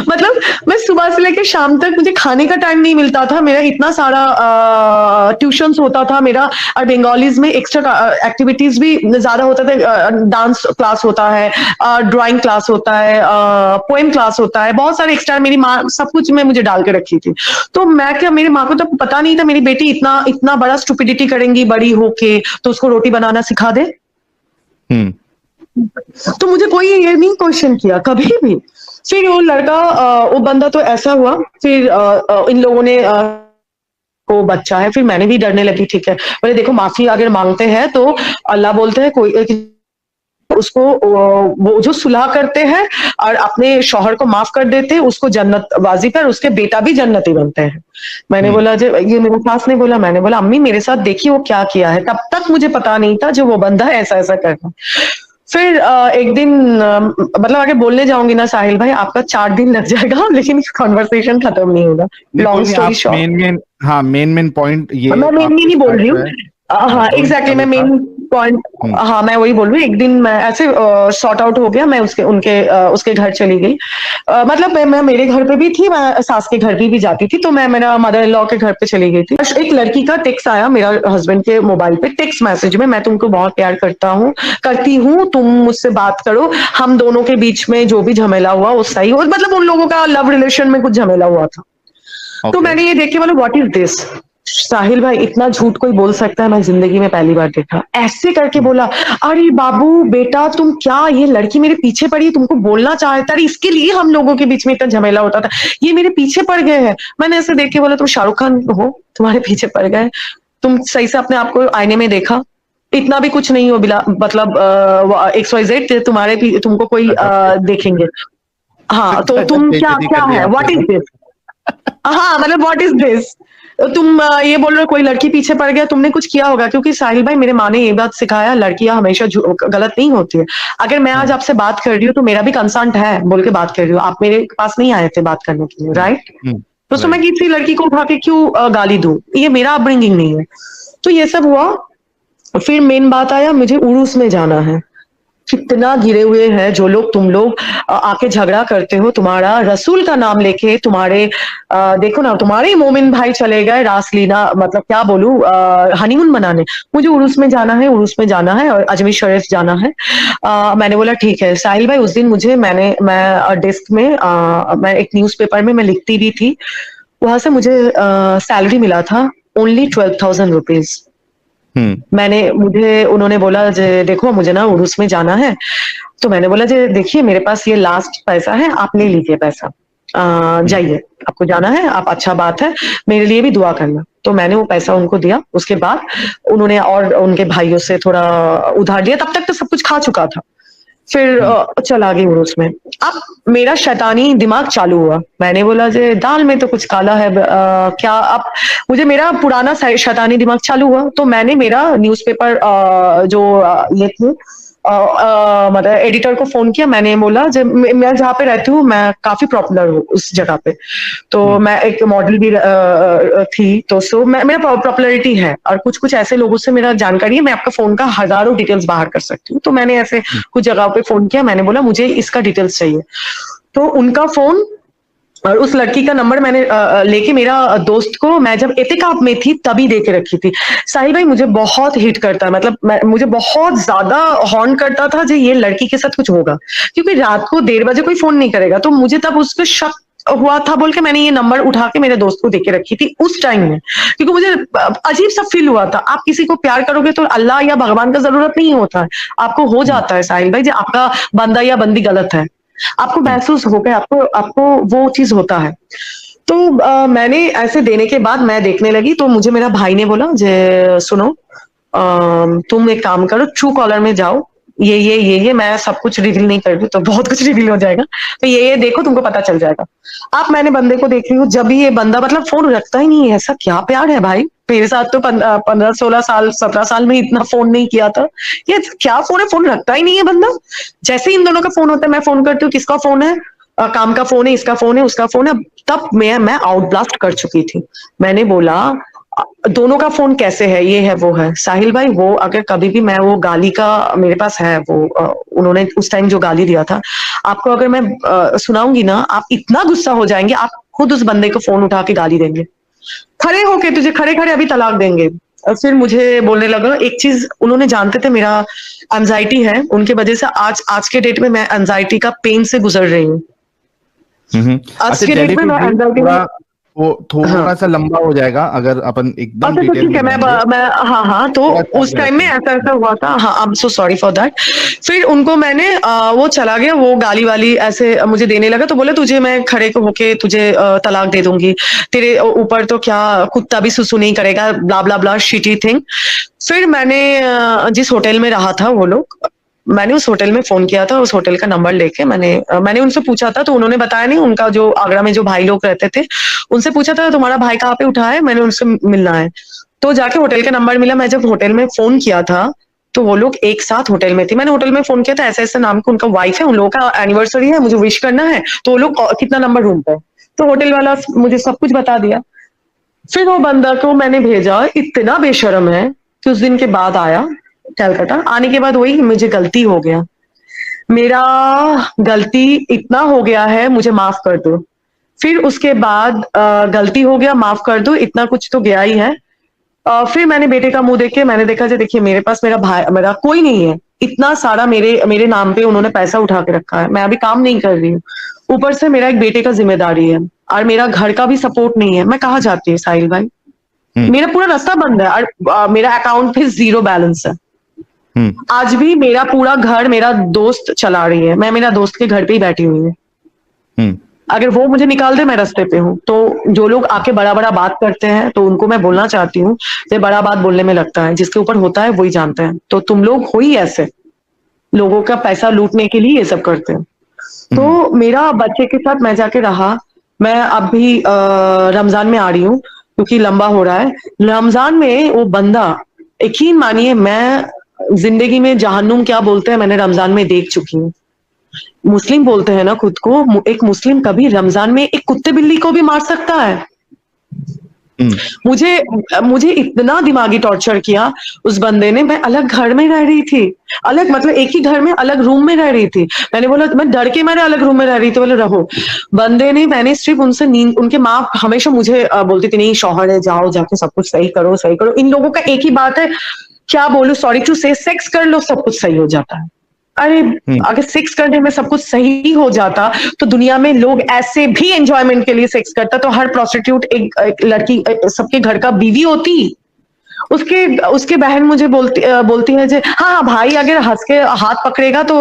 Speaker 2: मतलब मैं सुबह से लेकर शाम तक मुझे खाने का टाइम नहीं मिलता था। मेरा इतना सारा ट्यूशंस होता था मेरा, और बंगालीज में एक्स्ट्रा एक्टिविटीज भी ज्यादा होता था। डांस क्लास होता है, ड्राइंग क्लास होता है, पोएम क्लास होता है, बहुत सारे एक्स्ट्रा मेरी माँ सब कुछ में मुझे डाल के रखी थी। तो मैं क्या, मेरी माँ को तो पता नहीं था मेरी बेटी इतना इतना बड़ा स्टुपिडिटी करेंगी बड़ी होके, तो उसको रोटी बनाना सिखा दे। तो मुझे कोई ये नहीं क्वेश्चन किया कभी भी। फिर वो लड़का वो बंदा तो ऐसा हुआ, फिर इन लोगों ने को बच्चा है। फिर मैंने भी डरने लगी, ठीक है, बोले देखो माफी अगर मांगते हैं तो अल्लाह बोलते हैं कोई उसको वो जो सुलह करते हैं और अपने शौहर को माफ कर देते हैं उसको जन्नत बाजी पर उसके बेटा भी जन्नती बनते हैं। मैंने बोला जो ये मेरे सास ने बोला, मैंने बोला अम्मी मेरे साथ देखिए वो क्या किया है, तब तक मुझे पता नहीं था जो वो बंदा ऐसा ऐसा करना। फिर एक दिन मतलब आगे बोलने जाऊंगी ना साहिल भाई आपका 4 दिन लग जाएगा, लेकिन कॉन्वर्सेशन खत्म नहीं होगा। Long story short,
Speaker 4: main point ये
Speaker 2: मैं मेनली नहीं बोल रही हूँ, हाँ एग्जैक्टली मैं मेन पॉइंट, हाँ मैं वही बोल रही हूँ। एक दिन मैं ऐसे सॉर्ट आउट हो गया, मैं उसके घर चली गई। मतलब मैं मेरे घर पे भी थी, मैं सास के घर भी जाती थी, तो मैं मेरा मदर इन लॉ के घर पे चली गई थी। एक लड़की का टेक्स्ट आया मेरा हस्बैंड के मोबाइल पे, टेक्स्ट मैसेज में, मैं तुमको बहुत प्यार करती हूँ, तुम मुझसे बात करो, हम दोनों के बीच में जो भी झमेला हुआ वो सही हो, मतलब उन लोगों का लव रिलेशन में कुछ झमेला हुआ था। तो मैंने ये देख के बोला व्हाट इज दिस, साहिल भाई इतना झूठ कोई बोल सकता है, मैं जिंदगी में पहली बार देखा। ऐसे करके बोला, अरे बाबू बेटा तुम क्या, ये लड़की मेरे पीछे पड़ी है, तुमको बोलना चाहता है, इसके लिए हम लोगों के बीच में इतना झमेला होता था, ये मेरे पीछे पड़ गए हैं। मैंने ऐसे देख के बोला तुम शाहरुख खान हो, तुम्हारे पीछे पड़ गए, तुम सही से अपने आप को आईने में देखा, इतना भी कुछ नहीं हो बिला, मतलब XYZ तुम्हारे तुमको कोई देखेंगे, हाँ तो तुम क्या है, व्हाट इज दिस, हाँ मतलब व्हाट इज दिस, तुम ये बोल रहे हो कोई लड़की पीछे पड़ गया, तुमने कुछ किया होगा। क्योंकि साहिल भाई मेरे माँ ने ये बात सिखाया, लड़कियां हमेशा गलत नहीं होती है। अगर मैं आज आपसे बात कर रही हूँ तो मेरा भी कंसर्न है बोल के बात कर रही हूँ, आप मेरे पास नहीं आए थे बात करने के लिए, राइट? तो मैं किसी लड़की को उठा के क्यों गाली दूं, ये मेरा अपब्रिंगिंग नहीं है। तो ये सब हुआ। फिर मेन बात आया, मुझे उरूस में जाना है। कितना गिरे हुए हैं जो लोग, तुम लोग आके झगड़ा करते हो, तुम्हारा रसूल का नाम लेके तुम्हारे देखो ना, तुम्हारे मोमिन भाई चले गए रासलीला, मतलब क्या बोलूं, हनीमून मनाने। मुझे उरूस में जाना है, उरूस में जाना है और अजमेर शरीफ जाना है। मैंने बोला ठीक है साहिल भाई, उस दिन मैं डेस्क में मैं एक न्यूज़पेपर में मैं लिखती भी थी, वहां से मुझे सैलरी मिला था ओनली 12,000 रुपीज। मुझे उन्होंने बोला देखो मुझे ना उरूस में जाना है, तो मैंने बोला देखिए मेरे पास ये लास्ट पैसा है, आप ले लीजिए पैसा, जाइए आपको जाना है, आप, अच्छा बात है, मेरे लिए भी दुआ करना। तो मैंने वो पैसा उनको दिया। उसके बाद उन्होंने और उनके भाइयों से थोड़ा उधार लिया, तब तक तो सब कुछ खा चुका था। फिर चला गई उरूस में। अब मेरा शैतानी दिमाग चालू हुआ, मैंने बोला दाल में तो कुछ काला है, क्या। अब मुझे मेरा पुराना शैतानी दिमाग चालू हुआ, तो मैंने मेरा न्यूज़पेपर जो ये थे मतलब एडिटर को फोन किया। मैंने बोला मैं जहाँ पे रहती हूँ मैं काफी पॉपुलर हूँ उस जगह पे, तो मैं एक मॉडल भी थी, तो सो मेरा पॉपुलैरिटी है और कुछ ऐसे लोगों से मेरा जानकारी है, मैं आपका फोन का हजारों डिटेल्स बाहर कर सकती हूँ। तो मैंने ऐसे कुछ जगहों पे फोन किया, मैंने बोला मुझे इसका डिटेल्स चाहिए। तो उनका फोन और उस लड़की का नंबर मैंने लेके मेरा दोस्त को, मैं जब एतिकाफ में थी तभी दे के रखी थी। साहिल भाई मुझे बहुत हिट करता है, मतलब मुझे बहुत ज्यादा हॉर्न करता था जो ये लड़की के साथ कुछ होगा, क्योंकि रात को 1:30 बजे कोई फोन नहीं करेगा। तो मुझे तब उस पर शक हुआ था, बोल के मैंने ये नंबर उठा के मेरे दोस्त को दे के रखी थी उस टाइम में, क्योंकि मुझे अजीब सा फील हुआ था। आप किसी को प्यार करोगे तो अल्लाह या भगवान का जरूरत नहीं होता है, आपको हो जाता है साहिल भाई जो आपका बंदा या बंदी गलत है, आपको महसूस हो गया, आपको वो चीज होता है। तो मैंने ऐसे देने के बाद मैं देखने लगी, तो मुझे मेरा भाई ने बोला सुनो तुम एक काम करो, ट्रू कॉलर में जाओ, ये मैं सब कुछ रिवील नहीं कर रही, तो बहुत कुछ रिवील हो जाएगा, तो ये देखो तुमको पता चल जाएगा। अब मैंने बंदे को देख रही हूँ, जब भी ये बंदा मतलब फोन रखता ही नहीं है, ऐसा क्या प्यार है भाई, मेरे साथ तो 15, 16 साल 17 साल में इतना फोन नहीं किया था, ये क्या फोन है, फोन रखता ही नहीं है बंदा। जैसे ही इन दोनों का फोन होता है मैं फोन करती हूँ, किसका फोन है, काम का फोन है, इसका फोन है, उसका फोन है। तब मैं आउट ब्लास्ट कर चुकी थी। मैंने बोला दोनों का फोन कैसे है, ये है वो है। साहिल भाई वो अगर कभी भी मैं वो गाली का मेरे पास है, वो उन्होंने उस टाइम जो गाली दिया था, आपको अगर मैं सुनाऊंगी ना, आप इतना गुस्सा हो जाएंगे, आप खुद उस बंदे को फोन उठा के गाली देंगे, खड़े होके तुझे खड़े खड़े अभी तलाक देंगे। और फिर मुझे बोलने लगा एक चीज, उन्होंने जानते थे मेरा एंजाइटी है, उनके वजह से आज के डेट में मैं एंजाइटी का पेन से गुजर रही हूँ। आज के डेट में मैं एंजाइटी
Speaker 4: वो थोड़ा सा लंबा हो जाएगा अगर अपन एकदम
Speaker 2: अच्छा तो
Speaker 4: डिटेल
Speaker 2: ठीक है,
Speaker 4: में जाएंगे।
Speaker 2: मैं हाँ तो उस टाइम में ऐसा ऐसा हुआ था। हाँ, I am so sorry for that. फिर उनको मैंने वो चला गया, वो गाली वाली ऐसे मुझे देने लगा, तो बोले तुझे मैं खड़े होके तुझे तलाक दे दूंगी, तेरे ऊपर तो क्या कुत्ता भी सुसु नहीं करेगा, ब्ला ब्ला ब्ला शिटी थिंग। फिर मैंने जिस होटल में रहा था वो लोग, मैंने उस होटल में फोन किया था, उस होटल का नंबर लेके मैंने उनसे पूछा था, तो उन्होंने बताया नहीं, उनका जो आगरा में जो भाई लोग रहते थे उनसे पूछा था तुम्हारा भाई कहाँ पे उठा है, मैंने उनसे मिलना है। तो जाके होटल का नंबर मिला। मैं जब होटल में फोन किया था तो वो लोग एक साथ होटल में थे। मैंने होटल में फोन किया था, ऐसे ऐसे नाम का उनका वाइफ है, उन लोगों का एनिवर्सरी है, मुझे विश करना है, तो वो लोग कितना नंबर रूम पे है, तो होटल वाला मुझे सब कुछ बता दिया। फिर वो बंदा को मैंने भेजा, इतना बेशर्म है कि उस दिन के बाद आया कलकत्ता। आने के बाद वही मुझे गलती हो गया, मेरा गलती इतना हो गया है, मुझे माफ कर दो। फिर उसके बाद गलती हो गया, माफ कर दो, इतना कुछ तो गया ही है। फिर मैंने बेटे का मुंह देख के मैंने देखा, देखिए मेरे पास मेरा भाई, मेरा कोई नहीं है, इतना सारा मेरे नाम पे उन्होंने पैसा उठा के रखा है, मैं अभी काम नहीं कर रही हूँ, ऊपर से मेरा एक बेटे का जिम्मेदारी है, और मेरा घर का भी सपोर्ट नहीं है, मैं कहाँ जाती हूँ साहिल भाई? मेरा पूरा रास्ता बंद है, और मेरा अकाउंट पे 0 बैलेंस है। आज भी मेरा पूरा घर मेरा दोस्त चला रही है, मैं मेरा दोस्त के घर पे ही बैठी हुई हूँ। अगर वो मुझे निकाल दे, मैं रास्ते पे हूँ। तो जो लोग आके बड़ा बड़ा बात करते हैं, तो उनको मैं बोलना चाहती हूँ, ये बड़ा बात बोलने में लगता है, जिसके ऊपर होता है वही जानते हैं। तो तुम लोग हो ही ऐसे, लोगों का पैसा लूटने के लिए ये सब करते हैं। तो मेरा बच्चे के साथ मैं जाके रहा। मैं अभी रमजान में आ रही हूँ क्योंकि लंबा हो रहा है। रमजान में वो बंदा, यकीन मानिए, मैं जिंदगी में जहन्नुम क्या बोलते हैं मैंने रमजान में देख चुकी हूँ। मुस्लिम बोलते हैं ना खुद को, एक मुस्लिम कभी रमजान में एक कुत्ते बिल्ली को भी मार सकता है? मुझे इतना दिमागी टॉर्चर किया उस बंदे ने। मैं अलग घर में रह रही थी, अलग मतलब एक ही घर में अलग रूम में रह रही थी। मैंने बोला, मैं डर के मेरे अलग रूम में रह रही थी, बोले रहो। बंदे ने, मैंने सिर्फ उनसे नींद, उनके माँ हमेशा मुझे बोलती थी, नहीं शौहर है, जाओ जाके सब कुछ सही करो सही करो। इन लोगों का एक ही बात है, क्या बोलूं, सॉरी टू से, सेक्स कर लो सब कुछ सही हो जाता है। अरे अगर सेक्स करने में सब कुछ सही हो जाता तो दुनिया में लोग ऐसे भी एंजॉयमेंट के लिए सेक्स करता, तो हर प्रोस्टिट्यूट एक लड़की सबके घर का बीवी होती। उसके बहन मुझे बोलती है जे हाँ भाई अगर हंस के हाथ पकड़ेगा तो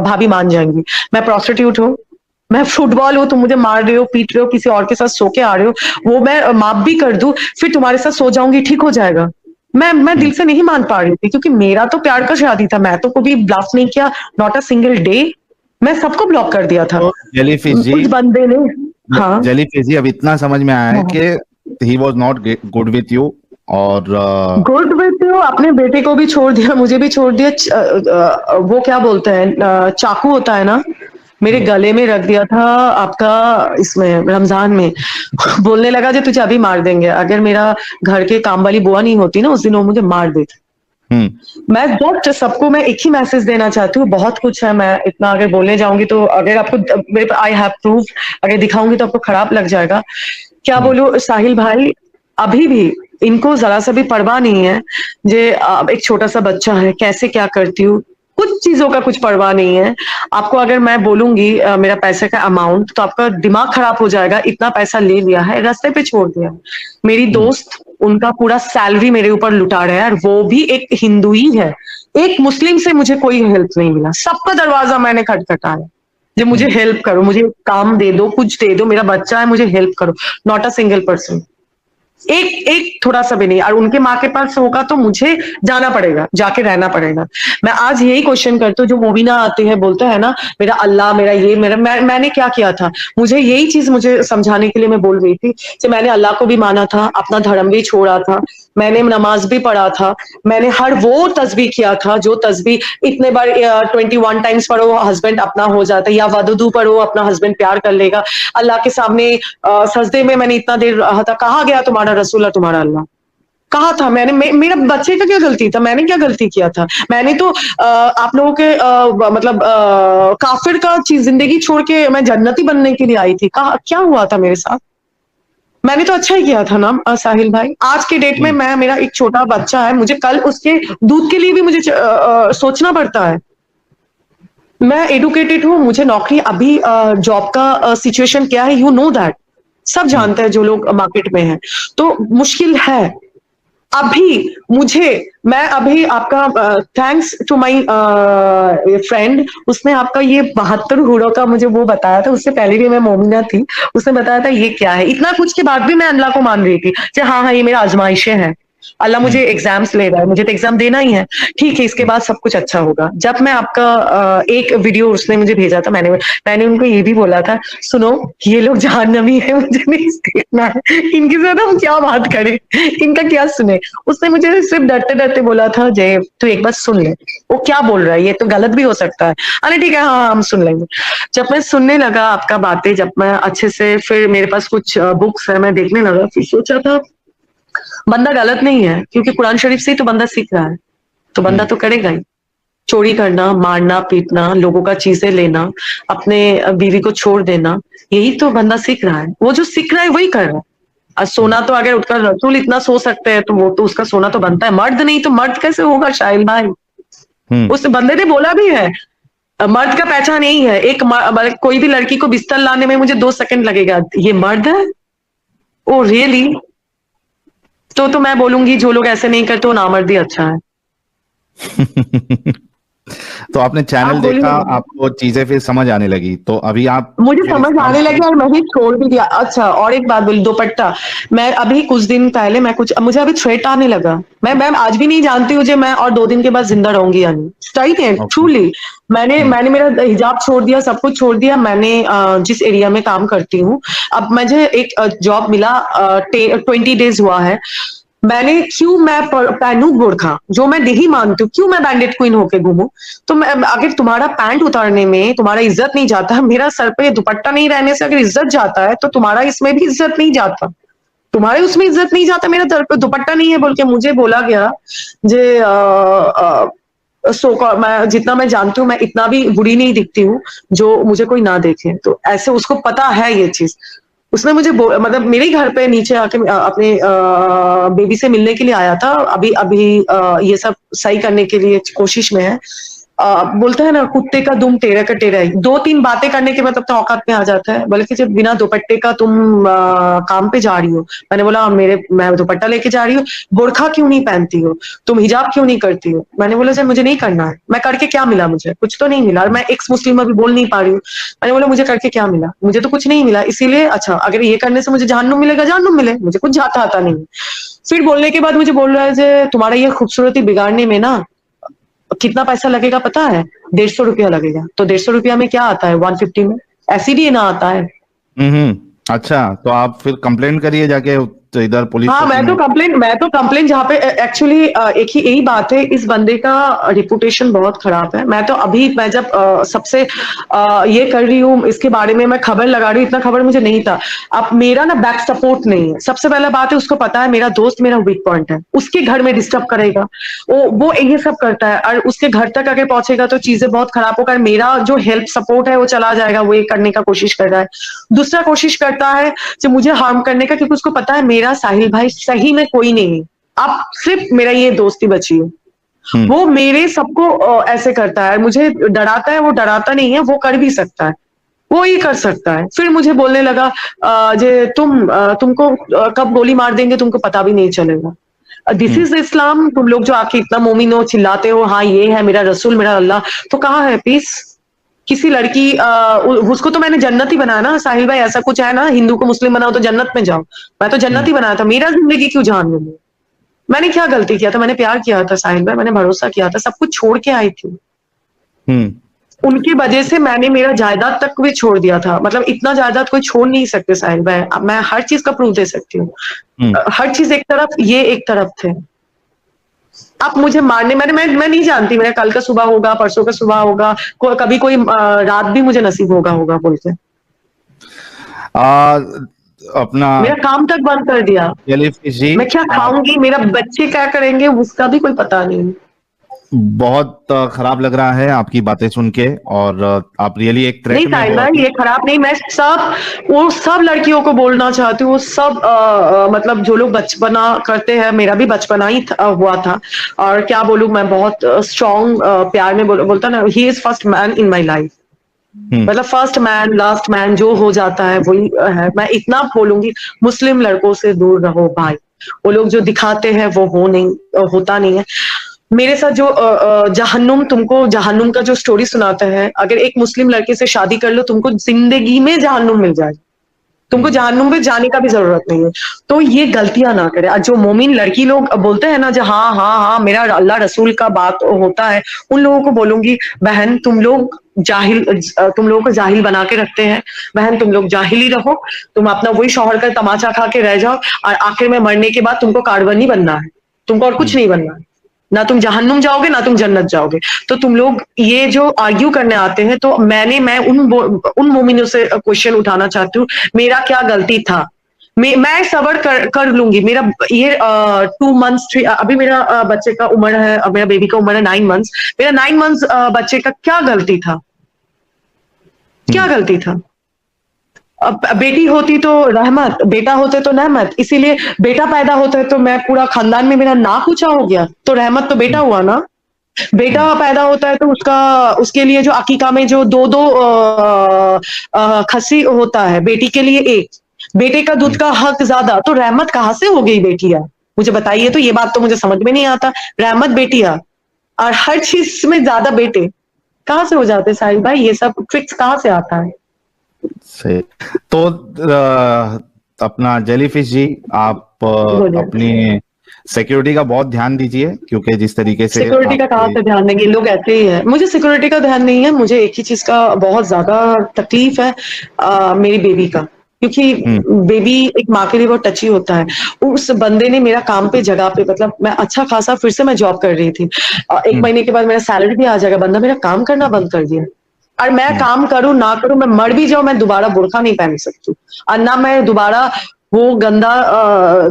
Speaker 2: भाभी मान जाएंगी। मैं प्रोस्टिट्यूट हूँ, मैं फुटबॉल हूँ, तुम मुझे मार रहे हो, पीट रहे हो, किसी और के साथ सो के आ रहे हो, वो मैं माफ भी कर दूं, फिर तुम्हारे साथ सो जाऊंगी, ठीक हो जाएगा। मैं दिल से नहीं मान पा रही थी, क्योंकि मेरा तो प्यार का शादी था, मैं तो कभी ब्लॉक नहीं किया, नॉट अ सिंगल डे। मैं सबको ब्लॉक कर दिया था।
Speaker 4: तो जेलीफिश जी,
Speaker 2: उस बंदे ने, हाँ
Speaker 4: जेलीफिश जी, अब इतना समझ में आया है कि he was not good with you, और
Speaker 2: गुड विथ यू, अपने बेटे को भी छोड़ दिया, मुझे भी छोड़ दिया। वो क्या बोलते हैं, चाकू होता है ना, मेरे गले में रख दिया था आपका, इसमें रमजान में। बोलने लगा जो तुझे अभी मार देंगे, अगर मेरा घर के काम वाली बुआ नहीं होती ना उस दिन, वो मुझे मार देती। मैं जस्ट सबको मैं एक ही मैसेज देना चाहती हूँ, बहुत कुछ है, मैं इतना अगर बोलने जाऊंगी तो अगर आपको मेरे आई हैव प्रूफ, अगर दिखाऊंगी तो आपको खराब लग जाएगा। क्या बोलूं साहिल भाई, अभी भी इनको जरा सा भी परवाह नहीं है। जे एक छोटा सा बच्चा है, कैसे क्या करती हूँ, कुछ चीजों का कुछ परवाह नहीं है आपको। अगर मैं बोलूंगी मेरा पैसे का अमाउंट, तो आपका दिमाग खराब हो जाएगा। इतना पैसा ले लिया है, रास्ते पे छोड़ दिया। मेरी दोस्त, उनका पूरा सैलरी मेरे ऊपर लुटा रहा है, और वो भी एक हिंदू ही है। एक मुस्लिम से मुझे कोई हेल्प नहीं मिला। सबका दरवाजा मैंने खटखटाया, जो मुझे हेल्प करो, मुझे काम दे दो, कुछ दे दो, मेरा बच्चा है, मुझे हेल्प करो। नॉट अ सिंगल पर्सन, एक थोड़ा सा भी नहीं। और उनके माँ के पास होगा तो मुझे जाना पड़ेगा, जाके रहना पड़ेगा। मैं आज यही क्वेश्चन करती हूँ, जो मोबिना आते हैं बोलते हैं ना मेरा अल्लाह, मेरा ये, मैंने क्या किया था? मुझे यही चीज मुझे समझाने के लिए मैं बोल रही थी कि मैंने अल्लाह को भी माना था, अपना धर्म भी छोड़ा था, मैंने नमाज भी पढ़ा था, मैंने हर वो तस्बीह किया था जो तस्बीह इतने बार 21 टाइम्स पढ़ो हस्बैंड अपना हो जाता है, या वदुदू पढ़ो अपना हस्बैंड प्यार कर लेगा। अल्लाह के सामने सजदे में मैंने इतना देर रहा था, कहाँ गया तुम्हारा रसूल, तुम्हारा अल्लाह कहा था? मेरा बच्चे का क्या गलती था? मैंने क्या गलती किया था? मैंने तो आप लोगों के मतलब काफिर का चीज जिंदगी छोड़ के मैं जन्नती बनने के लिए आई थी। क्या हुआ था मेरे साथ? मैंने तो अच्छा ही किया था ना साहिल भाई। आज के डेट में मेरा एक छोटा बच्चा है, मुझे कल उसके दूध के लिए भी मुझे सोचना पड़ता है। मैं एडुकेटेड हूँ, मुझे नौकरी, अभी जॉब का सिचुएशन क्या है, यू नो दैट। सब जानते हैं जो लोग मार्केट में हैं। तो मुश्किल है अभी मुझे, मैं अभी आपका थैंक्स टू माय फ्रेंड, उसने आपका ये 72 हूरों का मुझे वो बताया था, उससे पहले भी मैं मोमिना थी, उसने बताया था ये क्या है। इतना कुछ के बाद भी मैं अल्लाह को मान रही थी कि हाँ हाँ ये मेरा आजमाइशें हैं, अल्लाह मुझे एग्जाम्स ले रहा है, मुझे तो एग्जाम देना ही है, ठीक है इसके बाद सब कुछ अच्छा होगा। जब मैं आपका एक वीडियो उसने मुझे भेजा था, मैंने उनको ये भी बोला था, सुनो ये लोग जहन्नमी है, मुझे नहीं देखना है, इनके साथ हम क्या बात करें, इनका क्या सुने। उसने मुझे सिर्फ डरते डरते बोला था, जय तू एक बार सुन ले, वो क्या बोल रहा है ये तो गलत भी हो सकता है। अरे ठीक है हाँ हम सुन लेंगे। जब मैं सुनने लगा आपका बातें, जब मैं अच्छे से, फिर मेरे पास कुछ बुक्स है, मैं देखने लगा, फिर सोचा था बंदा गलत नहीं है, क्योंकि कुरान शरीफ से ही तो बंदा सीख रहा है, तो बंदा तो करेगा ही। चोरी करना, मारना पीटना, लोगों का चीजें लेना, अपने बीवी को छोड़ देना, यही तो बंदा सीख रहा है। वो जो सीख रहा है वही कर रहा है। और सोना तो अगर उसका रसूल इतना सो सकते हैं तो वो तो उसका सोना तो बनता है, मर्द नहीं तो मर्द कैसे होगा शाहिल भाई। उस बंदे ने बोला भी है मर्द का पहचान यही है, कोई भी लड़की को बिस्तर लाने में मुझे 2 सेकंड लगेगा, ये मर्द है। Oh really? तो मैं बोलूंगी जो लोग ऐसे नहीं करते वो नामर्दी अच्छा है।
Speaker 4: तो आपने चैनल
Speaker 2: आप
Speaker 4: देखा, आपको चीजें फिर समझ आने लगी, तो अभी आप
Speaker 2: मुझे समझ आने लगी और मैं भी छोड़ भी दिया। अच्छा और एक बात बोली, दुपट्टा, मैं अभी कुछ दिन पहले मुझे अभी थ्रेट आने लगा, मैं आज भी नहीं जानती हूँ मैं और 2 दिन के बाद जिंदा रहूंगी या नहीं। सही है ट्रूली, मैंने मेरा हिजाब छोड़ दिया, सब कुछ छोड़ दिया। मैंने जिस एरिया में काम करती हूँ, अब मुझे एक जॉब मिला, 20 डेज हुआ है। मैंने क्यों मैं पहनूं बुर्खा, जो मैं नहीं मानती हूँ, क्यों मैं बैंडेड क्वीन होके घूमूं। तो अगर तुम्हारा पैंट उतारने में तुम्हारा इज्जत नहीं जाता, मेरा सर पे दुपट्टा नहीं रहने से अगर इज्जत जाता है तो तुम्हारा इसमें भी इज्जत नहीं जाता, तुम्हारे उसमें इज्जत नहीं जाता। मेरा सर पे दुपट्टा नहीं है बोल के मुझे बोला गया जे मैं जितना मैं जानती हूँ मैं इतना भी बुरी नहीं दिखती हूँ जो मुझे कोई ना देखे। तो ऐसे उसको पता है ये चीज, उसने मुझे मतलब मेरे घर पे नीचे आके अपने बेबी से मिलने के लिए आया था, अभी ये सब सही करने के लिए कोशिश में है। बोलता है ना कुत्ते का दुम टेढ़ा का टेढ़ा ही, 2-3 बातें करने के बाद तब तो औकात में आ जाता है। बोले कि जब बिना दुपट्टे का तुम काम पे जा रही हो, मैंने बोला मैं दुपट्टा लेके जा रही हूँ, बुर्खा क्यों नहीं पहनती हो, तुम हिजाब क्यों नहीं करती हो। मैंने बोला सर मुझे नहीं करना है, मैं करके क्या मिला, मुझे कुछ तो नहीं मिला, और मैं एक्स मुस्लिम अभी बोल नहीं पा रही हूँ। मैंने बोला मुझे करके क्या मिला, मुझे तो कुछ नहीं मिला, इसीलिए अच्छा अगर ये करने से मुझे जहन्नुम मिलेगा जहन्नुम मिले, मुझे कुछ जाता आता नहीं। फिर बोलने के बाद मुझे बोल रहा है तुम्हारा ये खूबसूरती बिगाड़ने में ना कितना पैसा लगेगा पता है, 150 रुपया लगेगा। तो 150 रुपया में क्या आता है 150 में, एसिडी ना आता है।
Speaker 4: अच्छा तो आप फिर कंप्लेन करिए जाके तो इधर पुलिस।
Speaker 2: हाँ मैं तो कंप्लेन जहाँ पे एक्चुअली एक ही यही बात है, इस बंदे का रिपुटेशन बहुत खराब है। मैं जब सबसे ये कर रही हूँ इसके बारे में, मैं खबर लगा रही हूँ, इतना खबर मुझे नहीं था। अब मेरा ना बैक सपोर्ट नहीं है, सबसे पहला बात है, उसको पता है मेरा दोस्त मेरा वीक पॉइंट है, उसके घर में डिस्टर्ब करेगा, वो ये सब करता है, और उसके घर तक अगर पहुंचेगा तो चीजें बहुत खराब होकर मेरा जो हेल्प सपोर्ट है वो चला जाएगा, वो ये करने का कोशिश कर रहा है। दूसरा कोशिश करता है जो मुझे हार्म करने का, क्योंकि उसको पता है मेरा साहिल भाई सही में कोई नहीं है, अब सिर्फ मेरा ये दोस्ती बची है। वो मेरे सबको ऐसे करता है, मुझे डराता है, वो डराता नहीं है, वो कर भी सकता है, वो ही कर सकता है। फिर मुझे बोलने लगा जे तुमको कब गोली मार देंगे तुमको पता भी नहीं चलेगा। दिस इज इस्लाम, तुम लोग जो आके इतना मोमिन हो, चिल्लाते हो हाँ ये है मेरा रसूल मेरा अल्लाह, तो कहाँ है पीस। किसी लड़की उसको तो मैंने जन्नत ही बनाया ना साहिल भाई, ऐसा कुछ है ना हिंदू को मुस्लिम बनाओ तो जन्नत में जाओ, मैं तो जन्नत ही बनाया था, मेरा जिंदगी क्यों जान लूंगी। मैंने क्या गलती किया था, मैंने प्यार किया था साहिल भाई, मैंने भरोसा किया था, सब कुछ छोड़ के आई थी। उनकी वजह से मैंने मेरा जायदाद तक भी छोड़ दिया था, मतलब इतना जायदाद कोई छोड़ नहीं सकते साहिल भाई, मैं हर चीज का प्रूफ दे सकती हूँ। हर चीज एक तरफ, ये एक तरफ थे। आप मुझे मारने मैं नहीं जानती मेरा कल का सुबह होगा, परसों का सुबह होगा, कभी कोई रात भी मुझे नसीब होगा बोलते।
Speaker 4: अपना
Speaker 2: मेरा काम तक बंद कर दिया, मैं क्या खाऊंगी, मेरा बच्चे क्या करेंगे उसका भी कोई पता नहीं।
Speaker 4: बहुत खराब लग रहा है आपकी बातें सुन के, और आप रियली एक
Speaker 2: नहीं साहिल भाई ये खराब नहीं, मैं वो सब लड़कियों को बोलना चाहती हूँ, वो सब मतलब जो लोग बचपना करते हैं, मेरा भी बचपना ही हुआ था, और क्या बोलूं मैं बहुत स्ट्रॉन्ग प्यार में बोलता ना, he is first man in my life. मतलब फर्स्ट मैन लास्ट मैन जो हो जाता है वही है। मैं इतना बोलूंगी, मुस्लिम लड़कों से दूर रहो भाई। वो लोग जो दिखाते हैं वो होता नहीं है। मेरे साथ जो जहन्नुम, तुमको जहन्नुम का जो स्टोरी सुनाता है, अगर एक मुस्लिम लड़के से शादी कर लो तुमको जिंदगी में जहन्नुम मिल जाएगा, तुमको जहन्नुम में जाने का भी जरूरत नहीं है। तो ये गलतियां ना करे। जो मोमिन लड़की लोग बोलते हैं ना, जो हाँ हाँ हाँ मेरा अल्लाह रसूल का बात होता है, उन लोगों को बोलूंगी बहन तुम लोग तुम लोगों को जाहिल बना के रखते हैं। बहन तुम लोग जाहिल ही रहो, तुम अपना वही शौहर का तमाचा खा के रह जाओ, और आखिर में मरने के बाद तुमको कारवनी बनना है, तुमको और कुछ नहीं बनना है। ना तुम जहन्नुम जाओगे ना तुम जन्नत जाओगे। तो तुम लोग ये जो आर्ग्यू करने आते हैं, तो मैं उन मोमिनों से क्वेश्चन उठाना चाहती हूँ, मेरा क्या गलती था? मैं सबर कर लूंगी। मेरा ये 2 मंथ्स अभी मेरा बच्चे का उम्र है, मेरा बेबी का उम्र है 9 मंथ्स। मेरा 9 मंथ्स बच्चे का क्या गलती था? क्या गलती था? अब बेटी होती तो रहमत, बेटा होते तो रहमत। इसीलिए बेटा पैदा होता है तो मैं पूरा खानदान में मेरा नाक ऊंचा हो गया, तो रहमत तो बेटा हुआ ना। बेटा पैदा होता है तो उसके लिए जो अकीका में जो 2 खस्सी होता है, बेटी के लिए 1, बेटे का दूध का हक ज्यादा, तो रहमत कहाँ से हो गई बेटिया? मुझे बताइए तो, ये बात तो मुझे समझ में नहीं आता। रहमत बेटिया और हर चीज में ज्यादा बेटे कहाँ से हो जाते साहिल भाई? ये सब ट्रिक्स कहाँ से आता है?
Speaker 4: सही। तो अपना जेलीफिश जी, आप अपनी सिक्योरिटी का बहुत ध्यान दीजिए, क्योंकि जिस तरीके से
Speaker 2: सिक्योरिटी का कहाँ से ध्यान देंगे, लोग ऐसे ही है। मुझे सिक्योरिटी का ध्यान नहीं है, मुझे एक ही चीज का बहुत ज्यादा तकलीफ है, मेरी बेबी का। क्योंकि बेबी एक माँ के लिए बहुत टची होता है। उस बंदे ने मेरा काम पे जगह पे, मतलब मैं अच्छा खासा फिर से मैं जॉब कर रही थी, 1 महीने के बाद मेरा सैलरी भी आ जाएगा, बंदा मेरा काम करना बंद कर दिया। और मैं काम करूं ना करूं, मैं मर भी जाऊं, मैं दोबारा बुर्का नहीं पहन सकती, और ना मैं दोबारा वो गंदा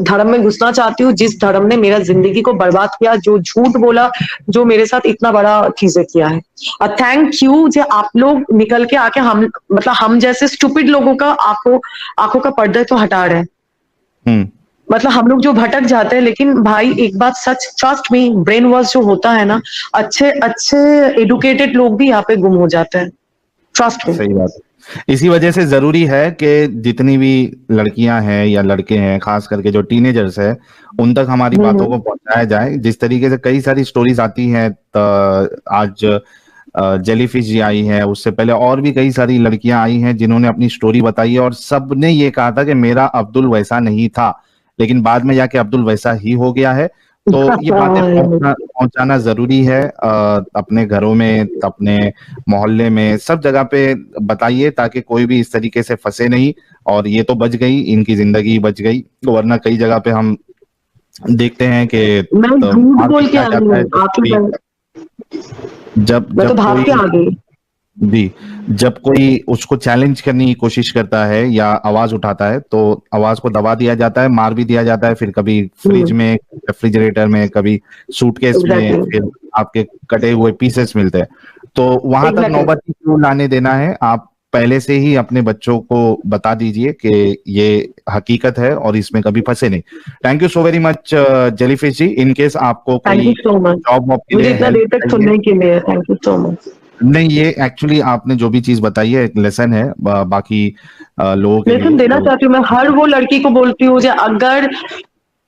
Speaker 2: धर्म में घुसना चाहती हूँ जिस धर्म ने मेरा जिंदगी को बर्बाद किया, जो झूठ बोला, जो मेरे साथ इतना बड़ा चीजें किया है। और थैंक यू जो आप लोग निकल के आके हम जैसे स्टूपिड लोगों का आंखों का पर्दा तो हटा रहे हैं। मतलब हम लोग जो भटक जाते हैं, लेकिन भाई एक बात सच, ट्रस्ट मी, ब्रेन वॉश जो होता है ना, अच्छे एडुकेटेड लोग भी यहाँ पे गुम हो जाते हैं, ट्रस्ट मी।
Speaker 4: सही बात है। इसी वजह से जरूरी है कि जितनी भी लड़कियां हैं या लड़के हैं, खास करके जो टीनेजर्स है, उन तक हमारी बातों को पहुंचाया जाए। जिस तरीके से कई सारी स्टोरीज आती हैं, आज जेलीफिश जी आई है, उससे पहले और भी कई सारी लड़कियां आई हैं जिन्होंने अपनी स्टोरी बताई है, और सबने ये कहा था कि मेरा अब्दुल वैसा नहीं था, लेकिन बाद में जाके अब्दुल वैसा ही हो गया है। तो ये बातें पहुंचाना जरूरी है, अपने घरों में, अपने मोहल्ले में, सब जगह पे बताइए, ताकि कोई भी इस तरीके से फंसे नहीं। और ये तो बच गई, इनकी जिंदगी बच गई, वरना कई जगह पे हम देखते हैं कि जब कोई उसको चैलेंज करने की कोशिश करता है या आवाज उठाता है, तो आवाज को दबा दिया जाता है, मार भी दिया जाता है, फिर कभी फ्रिज में, रेफ्रिजरेटर में, कभी सूटकेस में, फिर आपके कटे हुए पीसेस मिलते हैं। तो वहां तक नौबत क्यों लाने देना है? आप पहले से ही अपने बच्चों को बता दीजिए कि ये हकीकत है और इसमें कभी फंसे नहीं। Thank you so very much jellyfish ji. In case आपको कोई जॉब वॉब के लिए
Speaker 2: थैंक यू सो मच।
Speaker 4: नहीं, ये एक्चुअली आपने जो भी चीज बताई है एक लेसन है, बाकी लोगों के
Speaker 2: लेसन देना चाहती हूँ मैं हर वो लड़की को, बोलती हूँ जो अगर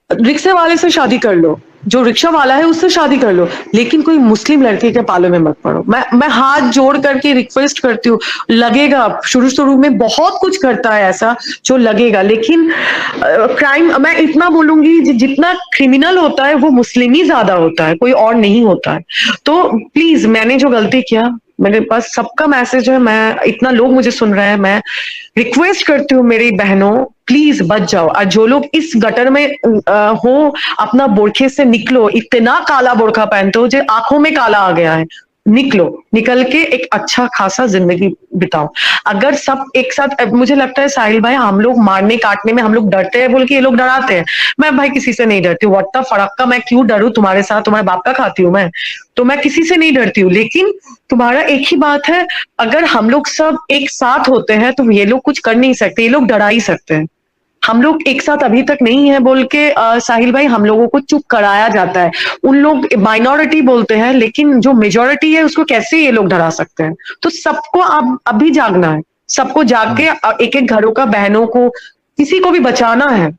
Speaker 2: रिक्शे वाले से शादी कर लो, जो रिक्शा वाला है उससे शादी कर लो, लेकिन कोई मुस्लिम लड़के के पालों में मत पड़ो। मैं हाथ जोड़ करके रिक्वेस्ट करती हूँ। लगेगा शुरू में बहुत कुछ करता है ऐसा जो लगेगा, लेकिन क्राइम, मैं इतना बोलूंगी, जितना क्रिमिनल होता है वो मुस्लिम ही ज्यादा होता है, कोई और नहीं होता है। तो प्लीज, मैंने जो गलती किया, मेरे पास सबका मैसेज है, मैं इतना लोग मुझे सुन रहे हैं, मैं रिक्वेस्ट करती हूँ मेरी बहनों, प्लीज बच जाओ। और जो लोग इस गटर में हो, अपना बोरखे से निकलो। इतना काला बोरखा पहनते हो जो आंखों में काला आ गया है, निकल के एक अच्छा खासा जिंदगी बिताओ। अगर सब एक साथ, मुझे लगता है साहिल भाई, हम लोग मारने काटने में हम लोग डरते हैं बोल के ये लोग डराते हैं। मैं भाई किसी से नहीं डरती हूँ, व्हाट द फरक का मैं क्यों डरूं? तुम्हारे साथ तुम्हारे बाप का खाती हूँ मैं, तो मैं किसी से नहीं डरती हूँ। लेकिन तुम्हारा एक ही बात है, अगर हम लोग सब एक साथ होते हैं तो ये लोग कुछ कर नहीं सकते, ये लोग डरा ही सकते हैं। हम लोग एक साथ अभी तक नहीं है बोल के साहिल भाई हम लोगों को चुप कराया जाता है। उन लोग माइनॉरिटी बोलते हैं, लेकिन जो मेजोरिटी है उसको कैसे ये लोग डरा सकते हैं? तो सबको अब अभी जागना है, सबको जाग के एक एक घरों का, बहनों को, किसी को भी बचाना है।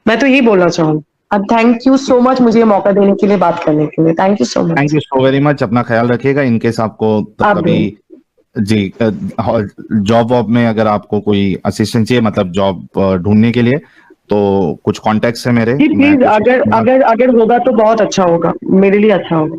Speaker 2: मैं तो यही बोलना चाहूँ। अब थैंक यू सो मच मुझे ये मौका देने के लिए, बात करने के लिए। Thank you so much.
Speaker 4: Thank you so very much. अपना ख्याल रखिएगा। इनकेस आपको
Speaker 2: आप
Speaker 4: कभी जी जॉब वॉब में अगर आपको कोई असिस्टेंस चाहिए, मतलब जॉब ढूंढने के लिए, तो कुछ कॉन्टेक्ट्स है मेरे।
Speaker 2: जी प्लीज, अगर होगा तो बहुत अच्छा होगा, मेरे लिए अच्छा होगा।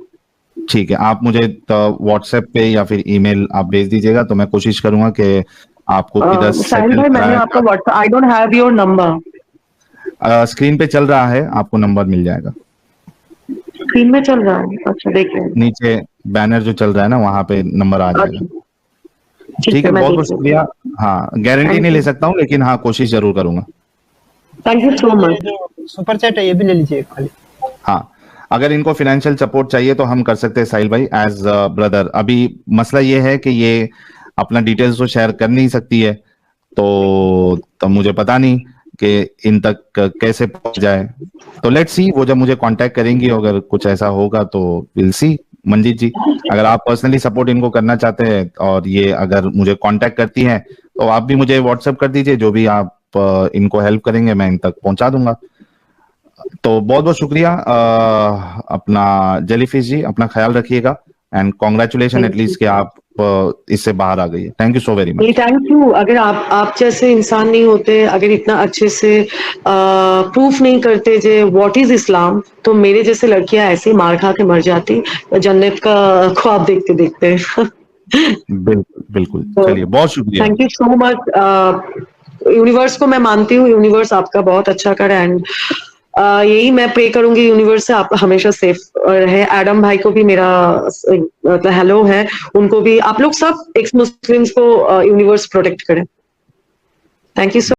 Speaker 4: ठीक है, आप मुझे व्हाट्सएप पे या फिर ईमेल आप भेज दीजिएगा, तो मैं कोशिश करूंगा कि आपको किधर
Speaker 2: साहिल भाई मैंने आपका WhatsApp, I don't have your number.
Speaker 4: Screen पे चल रहा है, आपको नंबर मिल जाएगा।
Speaker 2: स्क्रीन में चल रहा है? अच्छा, देखिए
Speaker 4: नीचे बैनर जो चल रहा है ना, वहां पे नंबर आ जाएगा। ठीक है, बहुत बहुत शुक्रिया। हाँ, गारंटी नहीं ले सकता हूँ, लेकिन हाँ कोशिश जरूर करूंगा।
Speaker 2: Thank you so much.
Speaker 5: जो सुपर चैट है ये भी ले लीजिए खाली।
Speaker 4: हाँ, अगर इनको फाइनेंशियल सपोर्ट चाहिए तो हम कर सकते हैं साहिल भाई, एज ब्रदर। अभी मसला ये है कि ये अपना डिटेल्स तो शेयर कर नहीं सकती है, तो मुझे पता नहीं कि इन तक कैसे पहुंच जाए। तो लेट्स सी, वो जब मुझे कांटेक्ट करेंगी, अगर कुछ ऐसा होगा तो विल सी। मंजीत जी, अगर आप पर्सनली सपोर्ट इनको करना चाहते हैं और ये अगर मुझे कांटेक्ट करती हैं, तो आप भी मुझे व्हाट्सएप कर दीजिए, जो भी आप इनको हेल्प करेंगे मैं इन तक पहुंचा दूंगा। तो बहुत बहुत शुक्रिया। अपना जेलीफिश जी, अपना ख्याल रखिएगा, एंड कॉन्ग्रेचुलेशन एटलीस्ट कि आप इससे बाहर आ गई है। Thank you so very much.
Speaker 2: Thank you. अगर आप जैसे इंसान नहीं होते, अगर इतना अच्छे से प्रूफ नहीं करते जे व्हाट इज इस्लाम, तो मेरे जैसे लड़कियां ऐसे ही मार खा के मर जाती जन्नत का ख्वाब देखते देखते।
Speaker 4: बिल्कुल बिल्कुल, चलिए बहुत शुक्रिया।
Speaker 2: Thank you so much. Universe को मैं मानती हूँ, यूनिवर्स आपका बहुत अच्छा करे, एंड यही मैं प्रे करूंगी यूनिवर्स से आप हमेशा सेफ रहे। एडम भाई को भी मेरा हेलो है, उनको भी, आप लोग सब एक्स मुस्लिम्स को यूनिवर्स प्रोटेक्ट करें। Thank you so